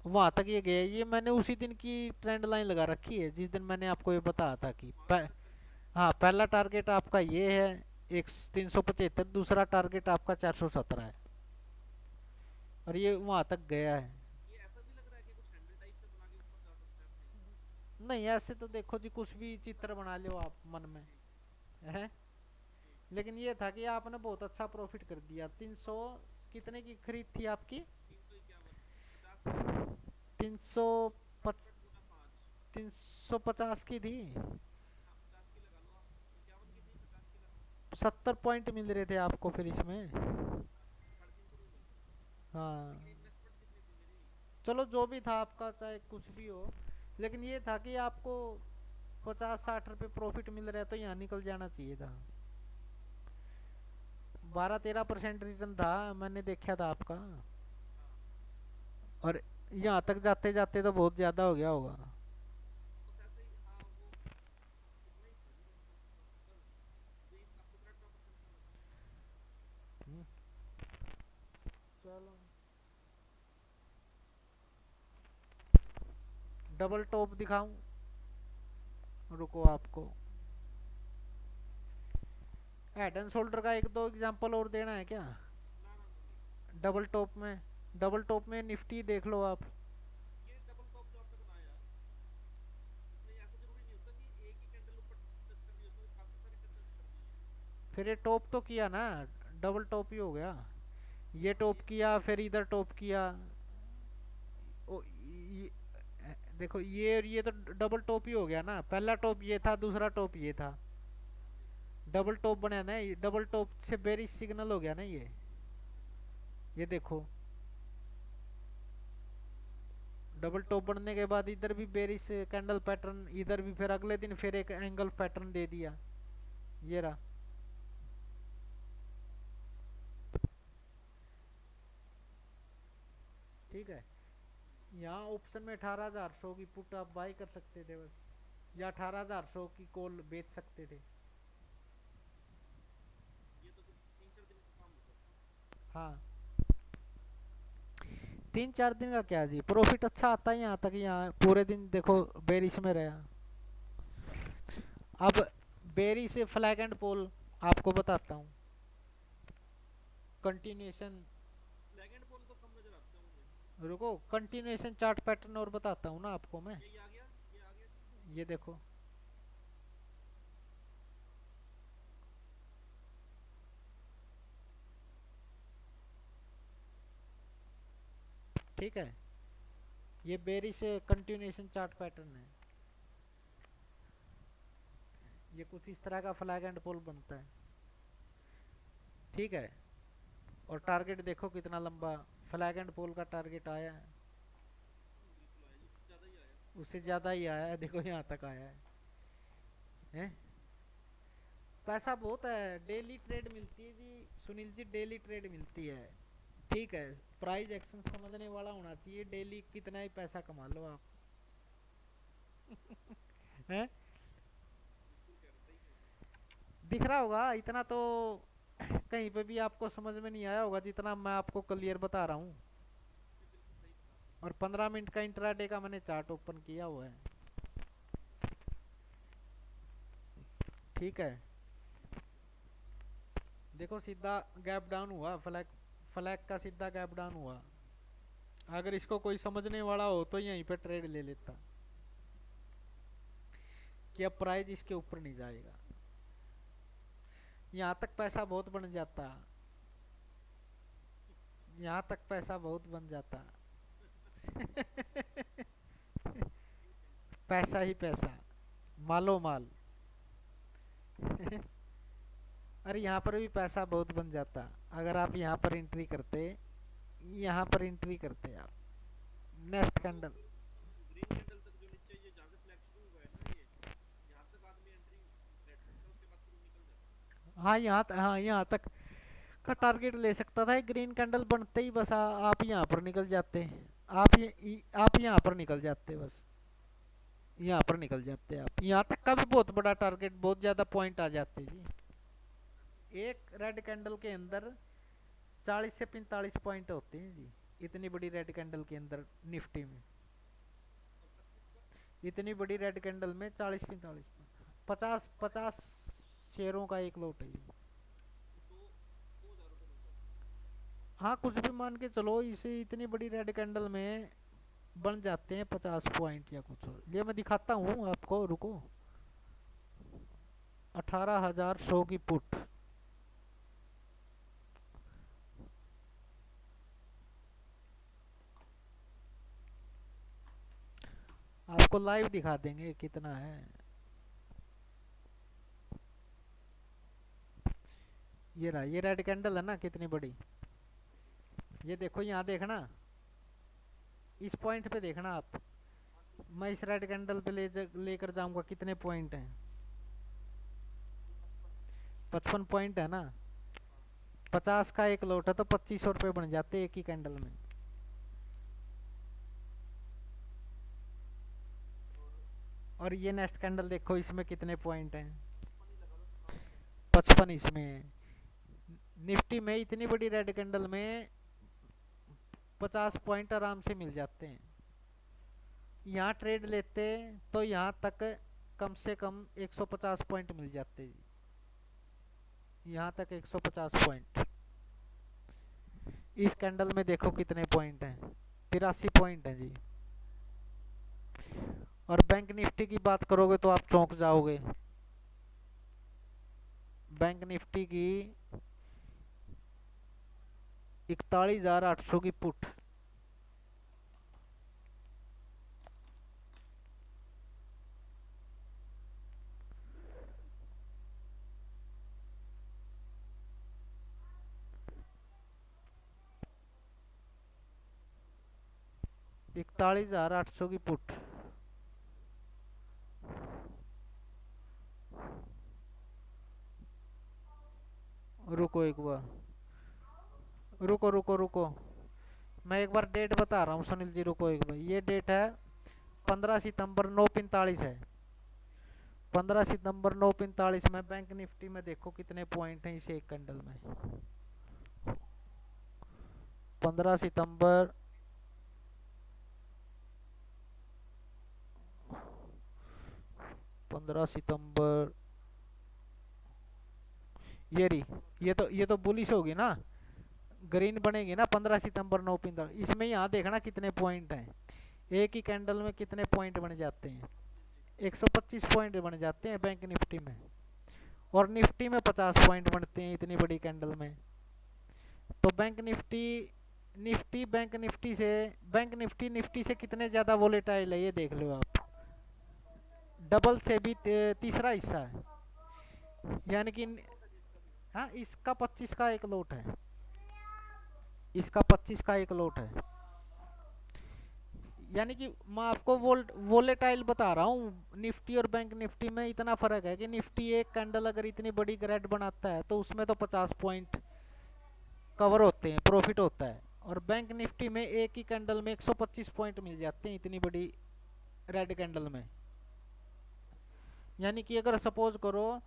Speaker 1: वहां तक ये गया। ये मैंने उसी दिन की ट्रेंड लाइन लगा रखी है जिस दिन मैंने आपको ये बताया था कि
Speaker 2: वहाँ पे टच करके।
Speaker 1: हाँ, पहला टारगेट आपका ये है एक 375, दूसरा टारगेट आपका 417 है, और ये वहां तक गया है।
Speaker 2: ये ऐसा भी लग रहा है कि कुछ हैंडल टाइप से बना के ऊपर जा सकता है अपने।
Speaker 1: नहीं, ऐसे तो देखो जी, कुछ भी चित्र बना लो आप मन में,
Speaker 2: ठीक।
Speaker 1: है।
Speaker 2: ठीक।
Speaker 1: लेकिन ये था कि आपने बहुत अच्छा प्रॉफिट कर दिया। 300 कितने की खरीद थी आपकी?
Speaker 2: 351। 50 की थी।
Speaker 1: 300
Speaker 2: 60 गुना 5।
Speaker 1: 350 की थी।
Speaker 2: हाँ 50 की लगा लो आप। 51 की थी, 50 की लगा लो।
Speaker 1: 70 पॉइंट मिल रहे थे आपको फिर इसमें।
Speaker 2: 350 रुपये मिल रहे थे।
Speaker 1: हाँ,
Speaker 2: लेकिन इन्वेस्टमेंट कितनी थी मेरी?
Speaker 1: चलो जो भी था आपका, चाहे कुछ भी हो, लेकिन ये था कि आपको 50-60 रुपये प्रॉफिट मिल रहा है तो यहाँ निकल जाना चाहिए था। 12-13% रिटर्न था, मैंने देखा था आपका।
Speaker 2: हाँ
Speaker 1: और यहाँ तक जाते जाते तो बहुत ज़्यादा हो गया होगा।
Speaker 2: बस ऐसे ही। हाँ वो इतना ही था जी मेरे पास तो बस। 17-18% का लगा।
Speaker 1: हम्म, चलो, डबल टॉप दिखाऊं? रुको आपको हेड एंड शोल्डर का एक दो एग्जांपल और देना है क्या?
Speaker 2: ना ना ना नहीं।
Speaker 1: डबल टॉप में, डबल टॉप में निफ्टी देख लो आप।
Speaker 2: ये डबल टॉप जो आपने बनाया, इसमें ऐसा जरूरी नहीं होता कि एक ही कैंडल ऊपर टच करनी होती है, काफी सारी टच करनी है।
Speaker 1: फिर ये टॉप तो किया ना, डबल टॉप ही हो गया। ये
Speaker 2: हाँ
Speaker 1: टॉप
Speaker 2: ये
Speaker 1: किया, फिर इधर टॉप किया। ओ, देखो ये और ये तो डबल टॉप ही हो गया ना। पहला टॉप ये था, दूसरा टॉप ये था।
Speaker 2: हाँ जी।
Speaker 1: डबल टॉप बना ना, ये डबल टॉप से बेरिश सिग्नल हो गया ना
Speaker 2: हाँ जी।
Speaker 1: ये देखो, डबल टॉप बनने के बाद इधर भी बेरिश कैंडल पैटर्न, इधर भी फिर अगले दिन फिर एक एंगल पैटर्न दे दिया। ये रहा। ठीक है। यहाँ ऑप्शन में 18,100 की पुट आप बाई कर सकते थे बस, या 18,100 की कॉल बेच सकते थे।
Speaker 2: ये तो फिर 3-4 दिन का काम होता था।
Speaker 1: हाँ, 3-4 दिन का क्या जी, प्रॉफिट अच्छा आता है यहाँ तक। यहाँ पूरे दिन देखो बेरिश में रहा। अब बेरी से फ्लैग एंड पोल आपको बताता हूँ, कंटिन्यूएशन।
Speaker 2: फ्लैग एंड पोल तो कम नजर आते हैं मुझे।
Speaker 1: रुको, कंटिन्यूएशन चार्ट पैटर्न और बताता हूँ ना आपको मैं।
Speaker 2: यही आ गया, ये आ गया जी।
Speaker 1: ये देखो, ठीक है, ये बेरी से कंटिन्यूएशन चार्ट पैटर्न है। ये कुछ इस तरह का फ्लैग एंड पोल बनता है। ठीक है, और टारगेट देखो कितना लंबा फ्लैग एंड पोल का टारगेट आया है।
Speaker 2: बिल्कुल आया जी, उससे ज्यादा ही आया।
Speaker 1: उससे ज़्यादा ही आया है, देखो यहाँ तक आया है। हैं? पैसा बहुत है, डेली ट्रेड मिलती है जी सुनील जी, डेली ट्रेड मिलती है। ठीक है, प्राइस एक्शन समझने वाला होना चाहिए, डेली कितना ही पैसा कमा लो आप। हैं?
Speaker 2: बिल्कुल कह रहे, सही कह रहे हैं।
Speaker 1: दिख रहा होगा इतना तो। कहीं पे भी आपको समझ में नहीं आया होगा जितना मैं आपको क्लियर बता रहा हूँ। और 15 मिनट का इंट्राडे का मैंने चार्ट ओपन किया हुआ है। ठीक है, देखो सीधा गैप डाउन हुआ, फ्लैग फ्लैग का सीधा गैप डाउन हुआ। अगर इसको कोई समझने वाला हो तो यहीं पे ट्रेड ले लेता कि अब प्राइस इसके ऊपर नहीं जाएगा। यहाँ तक पैसा बहुत बन जाता, यहाँ तक पैसा बहुत बन जाता। पैसा ही पैसा, मालो माल। अरे यहाँ पर भी पैसा बहुत बन जाता अगर आप यहाँ पर एंट्री करते, यहाँ पर एंट्री करते आप नेक्स्ट कैंडल।
Speaker 2: ग्रीन कैंडल तक जो नीचे ये जहाँ से फ्लैग शुरू हुआ है ना, ये यहाँ तक आदमी एंट्री लेट सकता है, उसके बाद फिर वो निकल जाता
Speaker 1: हाँ हाँ यहाँ तक का टारगेट ले सकता था। ग्रीन कैंडल बनते ही बस आप यहाँ पर निकल जाते। आप यहाँ पर निकल जाते, बस यहाँ पर निकल जाते आप। यहाँ तक का भी बहुत बड़ा टारगेट, बहुत ज़्यादा पॉइंट आ जाते जी। एक रेड कैंडल के अंदर 40 से 45 पॉइंट होते हैं जी, इतनी बड़ी रेड कैंडल के अंदर निफ्टी में। इतनी बड़ी रेड कैंडल में 40-45 50 शेयरों का एक लॉट है ये।
Speaker 2: तो 2,000 रुपये बन जाता
Speaker 1: हाँ कुछ भी मान के चलो, इसे इतनी बड़ी रेड कैंडल में बन जाते हैं 50 पॉइंट या कुछ और। ये मैं दिखाता हूँ आपको, रुको। 18,100 की पुट, आपको लाइव दिखा देंगे कितना है। ये रहा, ये रेड कैंडल है ना कितनी बड़ी। ये देखो यहाँ देखना, इस पॉइंट पे देखना आप। मैं इस रेड कैंडल पे लेकर जाऊंगा, कितने पॉइंट हैं? 55 पॉइंट है ना। 50 का एक लॉट है तो 2500 रुपये बन जाते एक ही कैंडल में। और ये नेक्स्ट कैंडल देखो, इसमें कितने पॉइंट हैं? 55 इसमें है। निफ्टी में इतनी बड़ी रेड कैंडल में 50 पॉइंट आराम से मिल जाते हैं। यहाँ ट्रेड लेते तो यहाँ तक कम से कम 150 पॉइंट मिल जाते जी, यहाँ तक 150 पॉइंट। इस कैंडल में देखो कितने पॉइंट हैं, 83 पॉइंट हैं जी। और बैंक निफ्टी की बात करोगे तो आप चौंक जाओगे। बैंक निफ्टी की 41,800 की पुट,
Speaker 2: है।
Speaker 1: 41,800 की पुट। रुको एक बार, रुको, मैं एक बार डेट बता रहा हूँ सुनील जी, रुको एक बार। ये डेट है 15 सितंबर 9:45 है। 15 सितंबर 9:45 में बैंक निफ्टी में देखो कितने पॉइंट हैं इस एक कैंडल में। 15 सितंबर 15 सितंबर, ये रही। ये तो बुलिश होगी ना, ग्रीन बनेगी ना 15 सितंबर 9:45। इसमें यहाँ देखना कितने पॉइंट हैं, एक ही कैंडल में कितने पॉइंट बन जाते हैं। 125 पॉइंट बन जाते हैं बैंक निफ्टी में, और निफ्टी में 50 पॉइंट बनते हैं इतनी बड़ी कैंडल में। तो बैंक निफ्टी बैंक निफ्टी से कितने ज़्यादा वोलेटाइल है ये देख लो आप। डबल से भी तीसरा हिस्सा है, यानी कि हाँ इसका 25 का एक लॉट है, इसका 25 का एक लॉट है। यानी कि मैं आपको वोलेटाइल बता रहा हूँ। निफ्टी और बैंक निफ्टी में इतना फर्क है कि निफ्टी एक कैंडल अगर इतनी बड़ी ग्रेड बनाता है तो उसमें तो 50 पॉइंट कवर होते हैं, प्रॉफिट होता है। और बैंक निफ्टी में एक ही कैंडल में 125 पॉइंट मिल जाते हैं इतनी बड़ी रेड कैंडल में। यानी कि अगर सपोज करो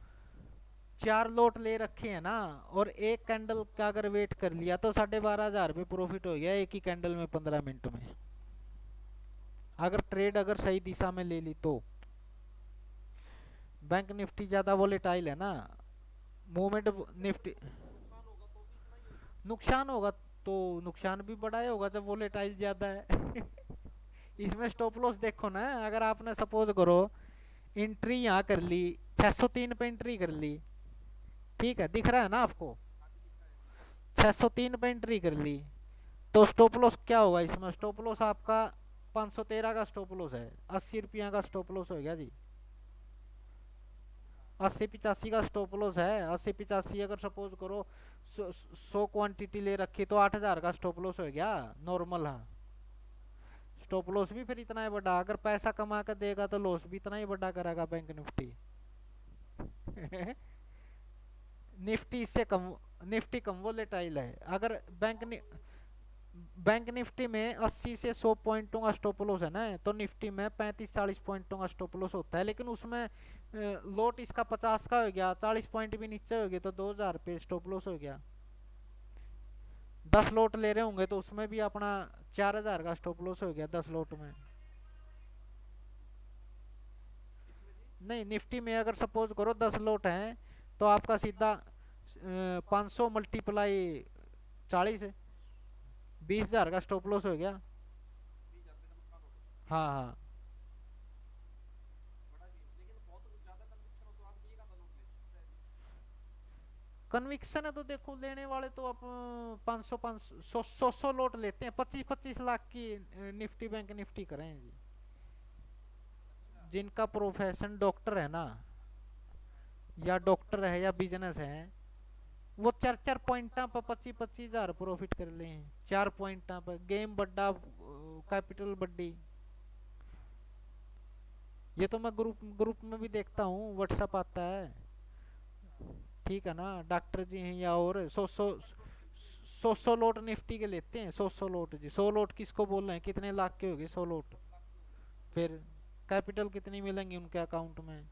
Speaker 1: चार लोट ले रखे हैं ना, और एक कैंडल का अगर वेट कर लिया तो 12,500 रुपये प्रॉफिट हो गया एक ही कैंडल में 15 मिनट में, अगर ट्रेड अगर सही दिशा में ले ली तो। बैंक निफ्टी ज्यादा वोलेटाइल है ना, मूवमेंट निफ्टी।
Speaker 2: नुकसान होगा तो भी इतना ही होगा।
Speaker 1: नुकसान होगा तो नुकसान भी बड़ा ही होगा जब वोलेटाइल ज्यादा है। इसमें स्टॉप लॉस देखो ना, अगर आपने सपोज करो एंट्री यहाँ कर ली, 603 पे एंट्री कर ली, ठीक है, दिख रहा है ना आपको,
Speaker 2: हाँ जी, दिख रहा है।
Speaker 1: 603 पे एंट्री कर ली, तो स्टॉप लॉस क्या होगा इसमें, स्टॉप लॉस आपका 513 का स्टॉप लॉस है, 80 रुपया का स्टॉप लॉस हो गया जी।
Speaker 2: हाँ
Speaker 1: 80-85 का स्टॉप लॉस है, 80-85 अगर सपोज करो 100 क्वांटिटी ले रखी तो 8,000 का स्टॉप लॉस हो गया नॉर्मल। हाँ, स्टॉप लॉस भी फिर इतना ही बड़ा, अगर पैसा कमा कर देगा तो लॉस भी इतना ही बड़ा करेगा बैंक निफ्टी। निफ्टी इससे कम, निफ्टी कम वोलेटाइल है। अगर बैंक निफ्टी में 80 से 100 पॉइंटों का स्टॉप लॉस है ना, तो निफ्टी में 35-40 पॉइंटों का स्टॉप लॉस होता है, लेकिन उसमें लोट इसका 50 का हो गया, 40 पॉइंट भी नीचे हो गया तो 2,000 पे स्टॉप लॉस हो गया। 10 लोट ले रहे होंगे तो उसमें भी अपना 4,000 का स्टॉप लॉस हो गया 10 लोट में।
Speaker 2: इसमें जी।
Speaker 1: नहीं, निफ्टी में अगर सपोज करो 10 लोट हैं तो आपका सीधा 500 मल्टीप्लाई 40, 20,000 का स्टॉप लॉस हो गया।
Speaker 2: 20,000 रुपये का नुकसान हो गया।
Speaker 1: हाँ हाँ।
Speaker 2: बड़ा गेम, लेकिन बहुत ज्यादा कन्विक्शन हो तो आदमी एक आधा लोट ले सकता है जी।
Speaker 1: कन्विक्शन है तो देखो लेने वाले तो आप 500 500 100 लोट लेते हैं, 25-25 लाख की निफ्टी बैंक निफ्टी करें जी।
Speaker 2: अच्छा।
Speaker 1: जिनका प्रोफेशन डॉक्टर है ना,
Speaker 2: हाँ
Speaker 1: या डॉक्टर है या बिजनेस है, वो 4-4 पॉइंटा पर 25-25 हजार प्रॉफिट कर ले हैं, 4 पॉइंटा पर गेम बड्डा, कैपिटल बड्डी।
Speaker 2: हाँ।
Speaker 1: ये तो मैं ग्रुप ग्रुप में भी देखता हूँ, व्हाट्सअप आता है,
Speaker 2: अच्छा।
Speaker 1: ठीक है ना, डॉक्टर जी हैं या और सौ सौ
Speaker 2: तभी तो
Speaker 1: सौ लोट निफ्टी के लेते हैं, 100 लोट जी, 100 लोट किसको बोल रहे हैं, कितने लाख के हो गए 100 लोट।
Speaker 2: 10 लाख के हो गए।
Speaker 1: फिर कैपिटल कितनी मिलेंगी उनके अकाउंट में,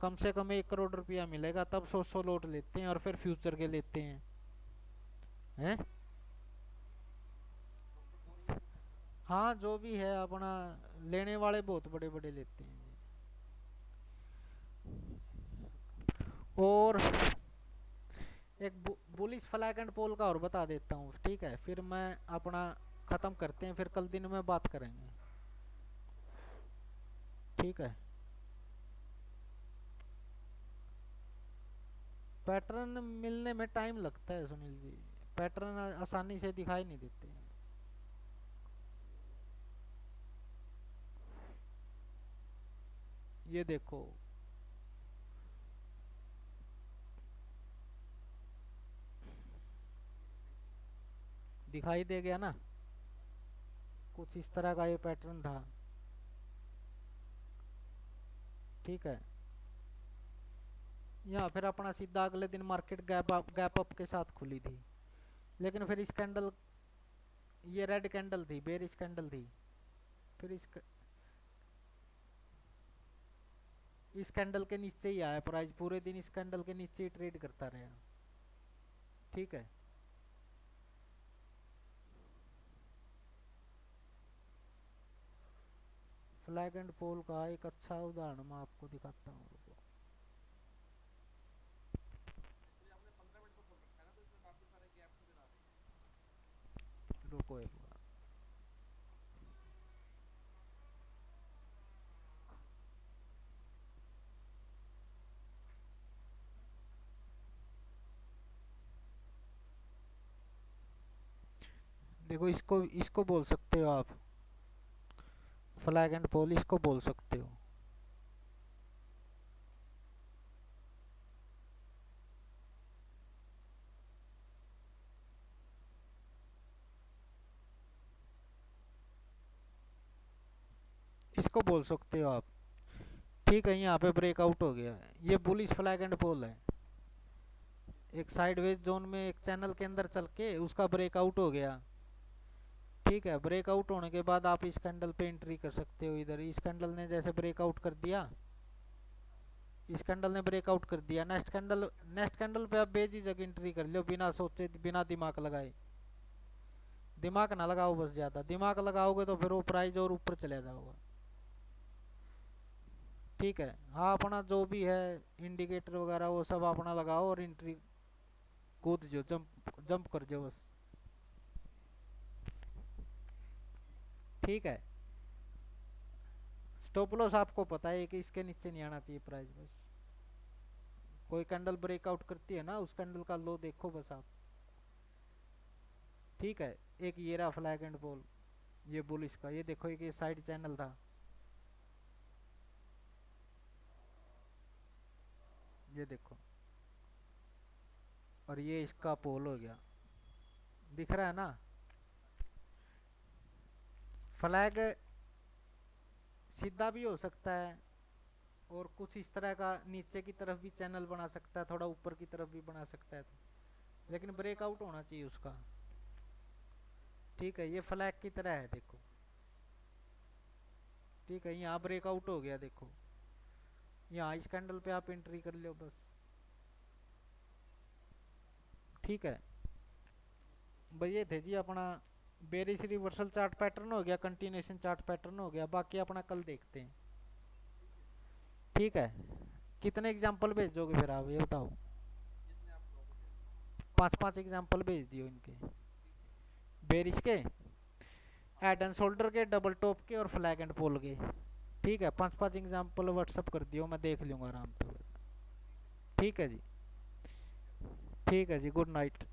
Speaker 1: कम से कम 1 करोड़ रुपया मिलेगा, तब 100 लोट लेते हैं और फिर फ्यूचर के लेते हैं।
Speaker 2: लोग तो बोरिंग है कुछ।
Speaker 1: हाँ, जो भी है अपना, लेने वाले बहुत बड़े बड़े लेते हैं जी। और एक बुलिश फ्लैग एंड पोल का और बता देता हूँ, ठीक है, फिर मैं अपना ख़त्म करते हैं, फिर कल दिन में बात करेंगे, ठीक है। पैटर्न मिलने में टाइम लगता है सुनील जी, पैटर्न आसानी से दिखाई नहीं देते हैं। ये देखो,
Speaker 2: ये दिखाई दे रहा है।
Speaker 1: दिखाई दे गया ना, कुछ इस तरह का ये पैटर्न था, ठीक है। यहाँ फिर अपना सीधा अगले दिन मार्केट गैप अप के साथ खुली थी, लेकिन फिर इस कैंडल, ये रेड कैंडल थी, बेरिश कैंडल थी, फिर इस कैंडल के नीचे ही आया प्राइस, पूरे दिन इस कैंडल के नीचे ही ट्रेड करता रहा, ठीक है। फ्लैग एंड पोल का एक अच्छा उदाहरण मैं आपको दिखाता हूँ, रुको।
Speaker 2: इसको ये आपने 15 मिनट पे खोल रखा है ना, तो इसमें काफी सारे गैप नजर आ रहे हैं।
Speaker 1: रुको एक बार, देखो, इसको इसको बोल सकते हो आप, फ्लैग एंड पोल इसको बोल सकते हो। इसको बोल सकते हो आप, ठीक है। यहाँ पे ब्रेकआउट हो गया है, ये बुलिश फ्लैग एंड पोल है,
Speaker 2: जी।
Speaker 1: एक साइडवेज जोन में एक चैनल के अंदर चल के उसका ब्रेकआउट हो गया, ठीक है। ब्रेकआउट होने के बाद आप इस कैंडल पे एंट्री कर सकते हो, इधर इस कैंडल ने जैसे ब्रेकआउट कर दिया, इस कैंडल ने ब्रेकआउट कर दिया, नेक्स्ट कैंडल पे आप बेझिझक एंट्री कर लो, बिना सोचे बिना दिमाग लगाए। दिमाग ना लगाओ बस, ज़्यादा दिमाग लगाओगे तो फिर वो प्राइस और ऊपर चले जाओगा। ठीक है, हाँ अपना जो भी है इंडिकेटर वगैरह वो सब अपना लगाओ और एंट्री कूद जो, जंप जंप कर जो बस। ठीक है, स्टॉप लॉस आपको पता है कि इसके नीचे नहीं आना चाहिए प्राइस बस। कोई कैंडल ब्रेकआउट करती है ना, उस कैंडल का लो देखो बस आप। ठीक है, एक ये रहा फ्लैग एंड बॉल, ये बुलिश का, ये देखो एक ये साइड चैनल था, ये देखो, और ये इसका पोल हो गया, दिख रहा है ना। फ्लैग सीधा भी हो सकता है और कुछ इस तरह का नीचे की तरफ भी चैनल बना सकता है, थोड़ा ऊपर की तरफ भी बना सकता है, तो लेकिन ब्रेकआउट होना चाहिए उसका। ठीक है, ये फ्लैग की तरह है देखो। ठीक है, यहाँ ब्रेकआउट हो गया देखो, यहाँ इस कैंडल पे आप एंट्री कर लो बस। ठीक है भाई, ये थे जी अपना बेरिश रिवर्सल चार्ट पैटर्न हो गया, कंटिन्यूएशन चार्ट पैटर्न हो गया, बाकी अपना कल देखते हैं। ठीक है, कितने एग्जाम्पल भेजोगे फिर आप ये बताओ।
Speaker 2: जितने आप कहोगे भेज दूंगा।
Speaker 1: 5-5 एग्जाम्पल भेज दियो इनके,
Speaker 2: ठीक है।
Speaker 1: बेरिश के,
Speaker 2: हाँ
Speaker 1: हेड एंड शोल्डर के, डबल टॉप के और फ्लैग एंड पोल के। ठीक है, 5-5 एग्जाम्पल व्हाट्सअप कर दियो, मैं देख लूँगा आराम से।
Speaker 2: ठीक है।
Speaker 1: ठीक है जी,
Speaker 2: ठीक है भाई।
Speaker 1: ठीक है जी, गुड नाइट।